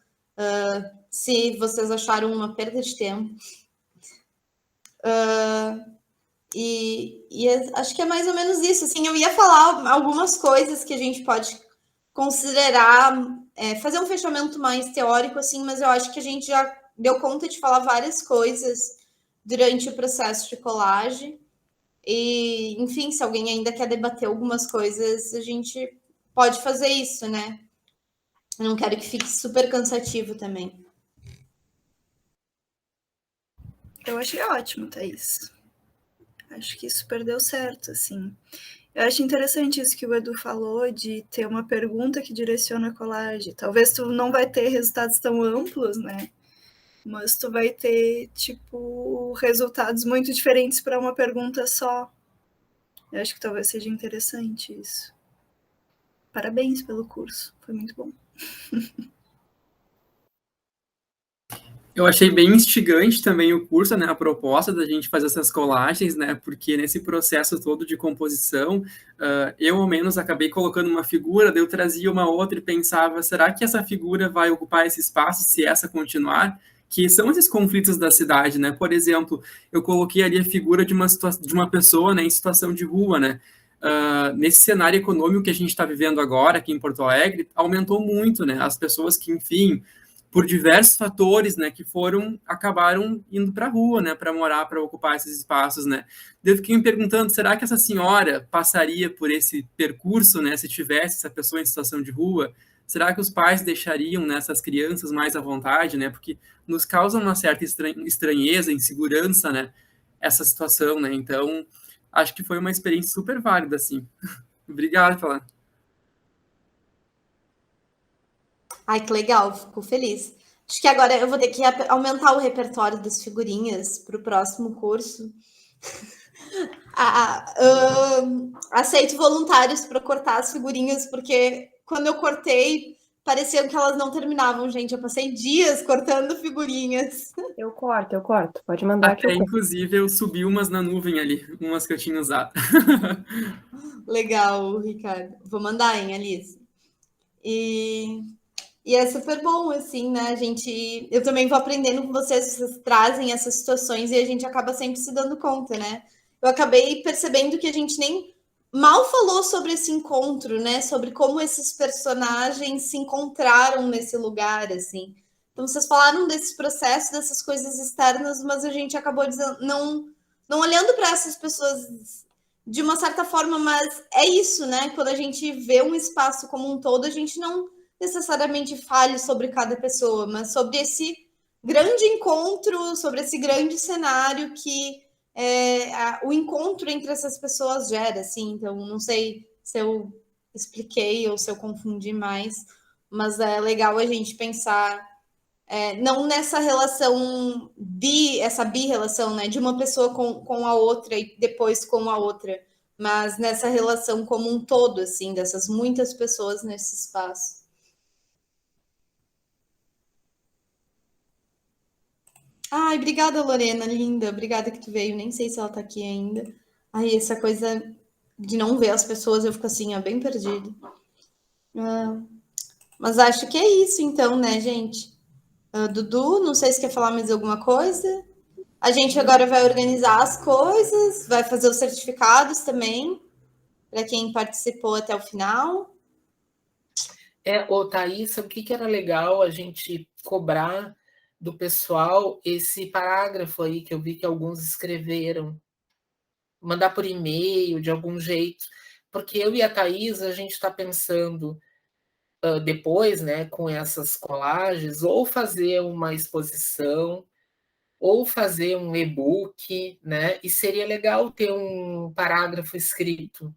se vocês acharam uma perda de tempo. E acho que é mais ou menos isso. Assim, eu ia falar algumas coisas que a gente pode considerar, fazer um fechamento mais teórico, assim, mas eu acho que a gente já deu conta de falar várias coisas durante o processo de colagem. E, enfim, se alguém ainda quer debater algumas coisas, a gente pode fazer isso, né? Eu não quero que fique super cansativo também. Eu achei ótimo, Thaís. Acho que super deu certo, assim. Eu acho interessante isso que o Edu falou, de ter uma pergunta que direciona a colagem. Talvez tu não vai ter resultados tão amplos, né? Mas tu vai ter, tipo, resultados muito diferentes para uma pergunta só. Eu acho que talvez seja interessante isso. Parabéns pelo curso, foi muito bom. Eu achei bem instigante também o curso, né, a proposta da gente fazer essas colagens, né, porque nesse processo todo de composição, eu ao menos acabei colocando uma figura, daí eu trazia uma outra e pensava, será que essa figura vai ocupar esse espaço se essa continuar? Que são esses conflitos da cidade, né? Por exemplo, eu coloquei ali a figura de uma pessoa, né, em situação de rua, né? Nesse cenário econômico que a gente está vivendo agora aqui em Porto Alegre, aumentou muito, né? As pessoas que, enfim, por diversos fatores, né, que acabaram indo para a rua, né, para morar, para ocupar esses espaços, né. Eu fiquei me perguntando, será que essa senhora passaria por esse percurso, né, se tivesse essa pessoa em situação de rua? Será que os pais deixariam, né, essas crianças mais à vontade, né, porque nos causa uma certa estranheza, insegurança, né, essa situação, né. Então, acho que foi uma experiência super válida, assim. Obrigado pela... Ai, que legal, fico feliz. Acho que agora eu vou ter que aumentar o repertório das figurinhas para o próximo curso. Aceito voluntários para cortar as figurinhas, porque quando eu cortei, parecia que elas não terminavam, gente. Eu passei dias cortando figurinhas. Eu corto. Pode mandar que eu corto. Inclusive, eu subi umas na nuvem ali, umas que eu tinha usado. Legal, Ricardo. Vou mandar, hein, Alice? E é super bom, assim, né? Eu também vou aprendendo com vocês trazem essas situações e a gente acaba sempre se dando conta, né? Eu acabei percebendo que a gente nem mal falou sobre esse encontro, né? Sobre como esses personagens se encontraram nesse lugar, assim. Então, vocês falaram desse processo, dessas coisas externas, mas a gente acabou dizendo, não olhando para essas pessoas de uma certa forma, mas é isso, né? Quando a gente vê um espaço como um todo, a gente não necessariamente fale sobre cada pessoa, mas sobre esse grande encontro, sobre esse grande cenário que o encontro entre essas pessoas gera, assim. Então, não sei se eu expliquei ou se eu confundi mais, mas é legal a gente pensar não nessa relação essa bi-relação, né, de uma pessoa com a outra e depois com a outra, mas nessa relação como um todo, assim, dessas muitas pessoas nesse espaço. Ai, obrigada, Lorena, linda. Obrigada que tu veio. Nem sei se ela tá aqui ainda. Ai, essa coisa de não ver as pessoas, eu fico assim, ó, bem perdida. Mas acho que é isso, então, né, gente? Dudu, não sei se quer falar mais alguma coisa. A gente agora vai organizar as coisas, vai fazer os certificados também, para quem participou até o final. Thaís, sabe o que era legal a gente cobrar do pessoal esse parágrafo aí que eu vi que alguns escreveram, mandar por e-mail de algum jeito, porque eu e a Thaís, a gente está pensando depois, né, com essas colagens, ou fazer uma exposição, ou fazer um e-book, né, e seria legal ter um parágrafo escrito,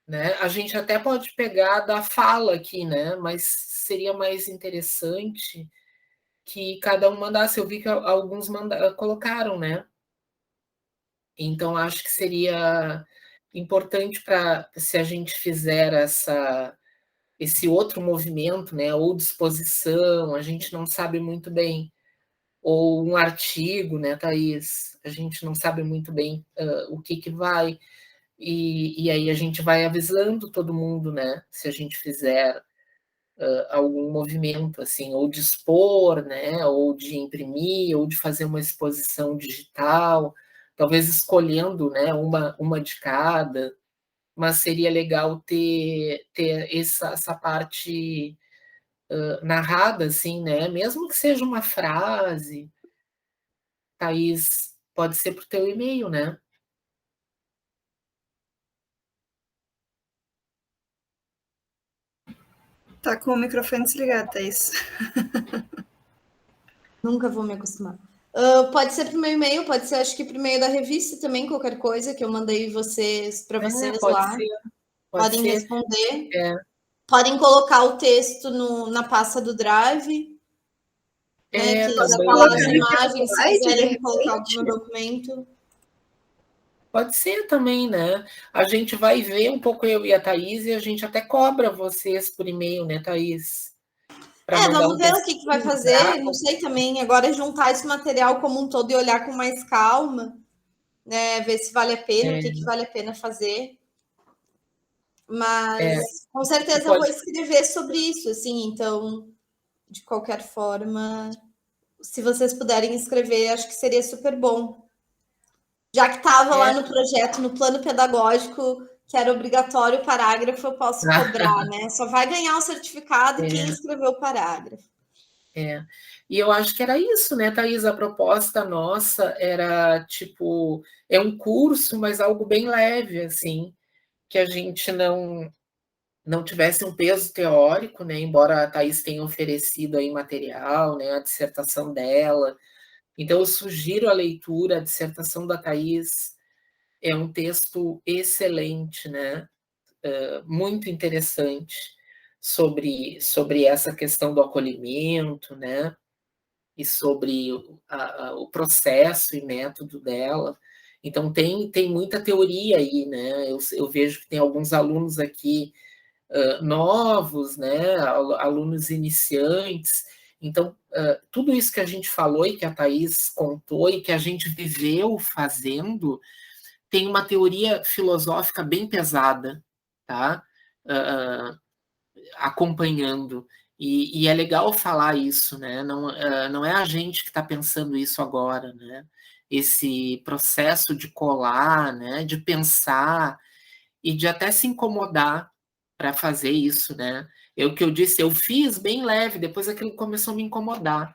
né? A gente até pode pegar da fala aqui, né, mas seria mais interessante que cada um mandasse. Eu vi que alguns colocaram, né? Então, acho que seria importante para, se a gente fizer esse outro movimento, né, ou disposição, a gente não sabe muito bem, ou um artigo, né, Thaís? A gente não sabe muito bem o que vai, e aí a gente vai avisando todo mundo, né, se a gente fizer algum movimento, assim, ou de expor, né, ou de imprimir, ou de fazer uma exposição digital, talvez escolhendo, né, uma de cada, mas seria legal ter essa parte narrada, assim, né, mesmo que seja uma frase. Thaís, pode ser por teu e-mail, né? Tá com o microfone desligado, Thaís. Nunca vou me acostumar. Pode ser para o meu e-mail, pode ser, acho que para o e-mail da revista também, qualquer coisa que eu mandei para vocês Pode lá. ser, pode Podem ser. responder. É. Podem colocar o texto na pasta do Drive, né? Que já também, está lá as né? imagens, se slide, de quiserem colocar repente. no documento. Pode ser também, né? A gente vai ver um pouco, eu e a Thaís, e a gente até cobra vocês por e-mail, né, Thaís? Vamos ver o que vai fazer. Não sei também. Agora é juntar esse material como um todo e olhar com mais calma, né? Ver se vale a pena, o que vale a pena fazer. Mas com certeza eu vou escrever sobre isso, assim. Então, de qualquer forma, se vocês puderem escrever, acho que seria super bom. Já que estava lá no projeto, no plano pedagógico, que era obrigatório o parágrafo, eu posso cobrar, né? Só vai ganhar o certificado quem escreveu o parágrafo. E eu acho que era isso, né, Thaís? A proposta nossa era, tipo, é um curso, mas algo bem leve, assim, que a gente não tivesse um peso teórico, né, embora a Thaís tenha oferecido aí material, né, a dissertação dela. Então, eu sugiro a leitura, a dissertação da Thaís é um texto excelente, né, muito interessante sobre essa questão do acolhimento, né, e sobre o processo e método dela. Então, tem muita teoria aí, né? Eu vejo que tem alguns alunos aqui novos, né? Alunos iniciantes. Então, tudo isso que a gente falou e que a Thaís contou e que a gente viveu fazendo, tem uma teoria filosófica bem pesada, tá? Acompanhando. E é legal falar isso, né? Não é a gente que está pensando isso agora, né? Esse processo de colar, né? De pensar e de até se incomodar para fazer isso, né? O que eu disse, eu fiz bem leve, depois aquilo começou a me incomodar.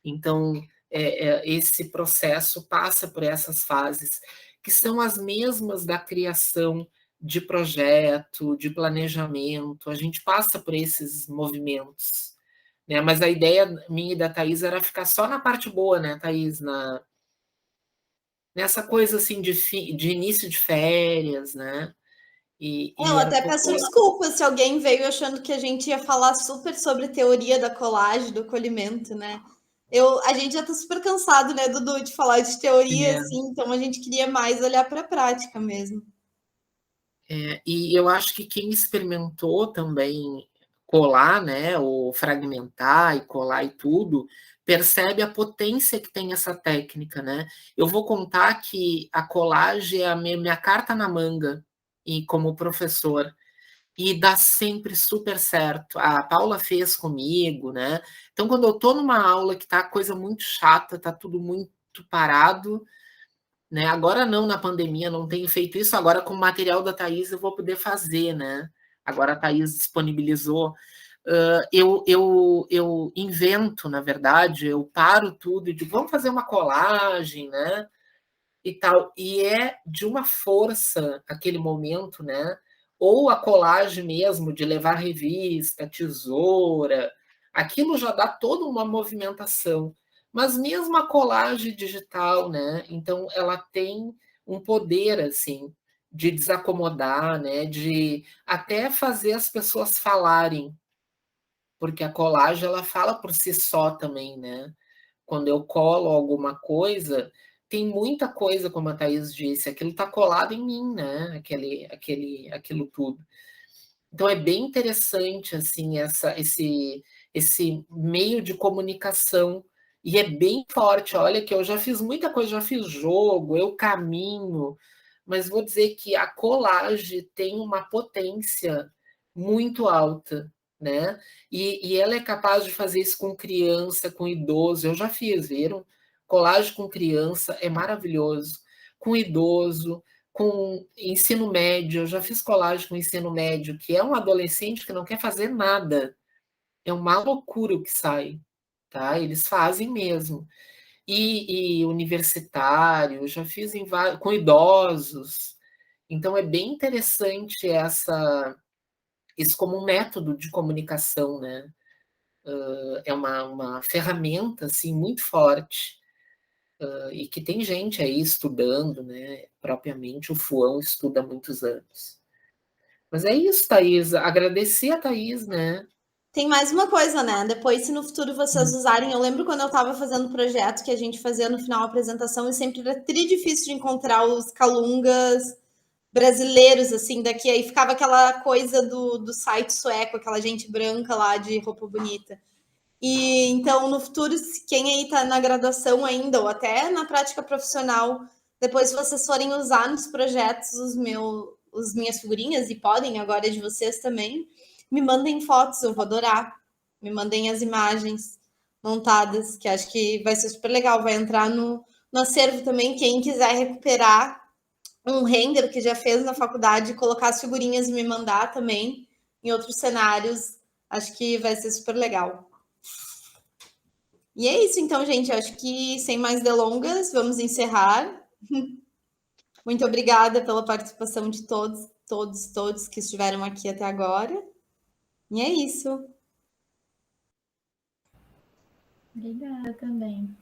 Então, esse processo passa por essas fases, que são as mesmas da criação de projeto, de planejamento, a gente passa por esses movimentos, né? Mas a ideia minha e da Thaís era ficar só na parte boa, né, Thaís? Nessa coisa assim de início de férias, né? Eu Um até pouco... peço desculpas se alguém veio achando que a gente ia falar super sobre teoria da colagem, do acolhimento, né? A gente já tá super cansado, né, Dudu, de falar de teoria, assim, então a gente queria mais olhar para a prática mesmo. E eu acho que quem experimentou também colar, né, ou fragmentar e colar e tudo, percebe a potência que tem essa técnica, né? Eu vou contar que a colagem é a minha carta na manga e como professor e dá sempre super certo. A Paula fez comigo, né? Então quando eu tô numa aula que tá coisa muito chata, tá tudo muito parado, né? Agora não, na pandemia, não tenho feito isso. Agora, com o material da Thaís, eu vou poder fazer, né? Agora a Thaís disponibilizou. Eu invento, na verdade, eu paro tudo e digo, vamos fazer uma colagem, né? E tal. E é de uma força aquele momento, né? Ou a colagem mesmo, de levar revista, tesoura, aquilo já dá toda uma movimentação. Mas mesmo a colagem digital, né? Então ela tem um poder assim de desacomodar, né? De até fazer as pessoas falarem, porque a colagem ela fala por si só também, né? Quando eu colo alguma coisa, tem muita coisa, como a Thaís disse, aquilo está colado em mim, né? Aquilo tudo. Então é bem interessante assim esse meio de comunicação e é bem forte. Olha que eu já fiz muita coisa, já fiz jogo, eu caminho, mas vou dizer que a colagem tem uma potência muito alta, né? E ela é capaz de fazer isso com criança, com idoso. Eu já fiz, viram? Colagem com criança é maravilhoso. Com idoso, com ensino médio, eu já fiz colagem com ensino médio, que é um adolescente que não quer fazer nada. É uma loucura o que sai, tá? Eles fazem mesmo. E universitário, já fiz com idosos. Então é bem interessante isso como um método de comunicação, né? É uma ferramenta assim muito forte. e que tem gente aí estudando, né? Propriamente o FUAM estuda há muitos anos. Mas é isso, Thaís. Agradecer a Thaís, né? Tem mais uma coisa, né? Depois, se no futuro vocês usarem, eu lembro quando eu estava fazendo o projeto que a gente fazia no final a apresentação, e sempre era tri difícil de encontrar os calungas brasileiros, assim, daqui. Aí ficava aquela coisa do site sueco, aquela gente branca lá de roupa bonita. E então, no futuro, quem aí está na graduação ainda, ou até na prática profissional, depois, se vocês forem usar nos projetos os minhas figurinhas, e podem agora de vocês também, me mandem fotos, eu vou adorar. Me mandem as imagens montadas, que acho que vai ser super legal. Vai entrar no acervo também. Quem quiser recuperar um render que já fez na faculdade, colocar as figurinhas e me mandar também em outros cenários, acho que vai ser super legal. E é isso, então, gente. Acho que, sem mais delongas, vamos encerrar. Muito obrigada pela participação de todos que estiveram aqui até agora. E é isso. Obrigada também.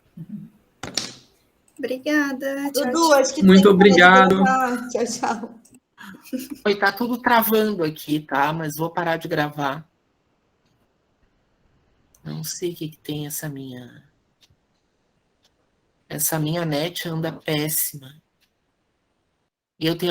Obrigada. Tchau, Dudu, tchau. acho que Muito tem que obrigado. Tchau, tchau. Oi, tá tudo travando aqui, tá? Mas vou parar de gravar. Não sei o que tem essa minha net anda péssima. E eu tenho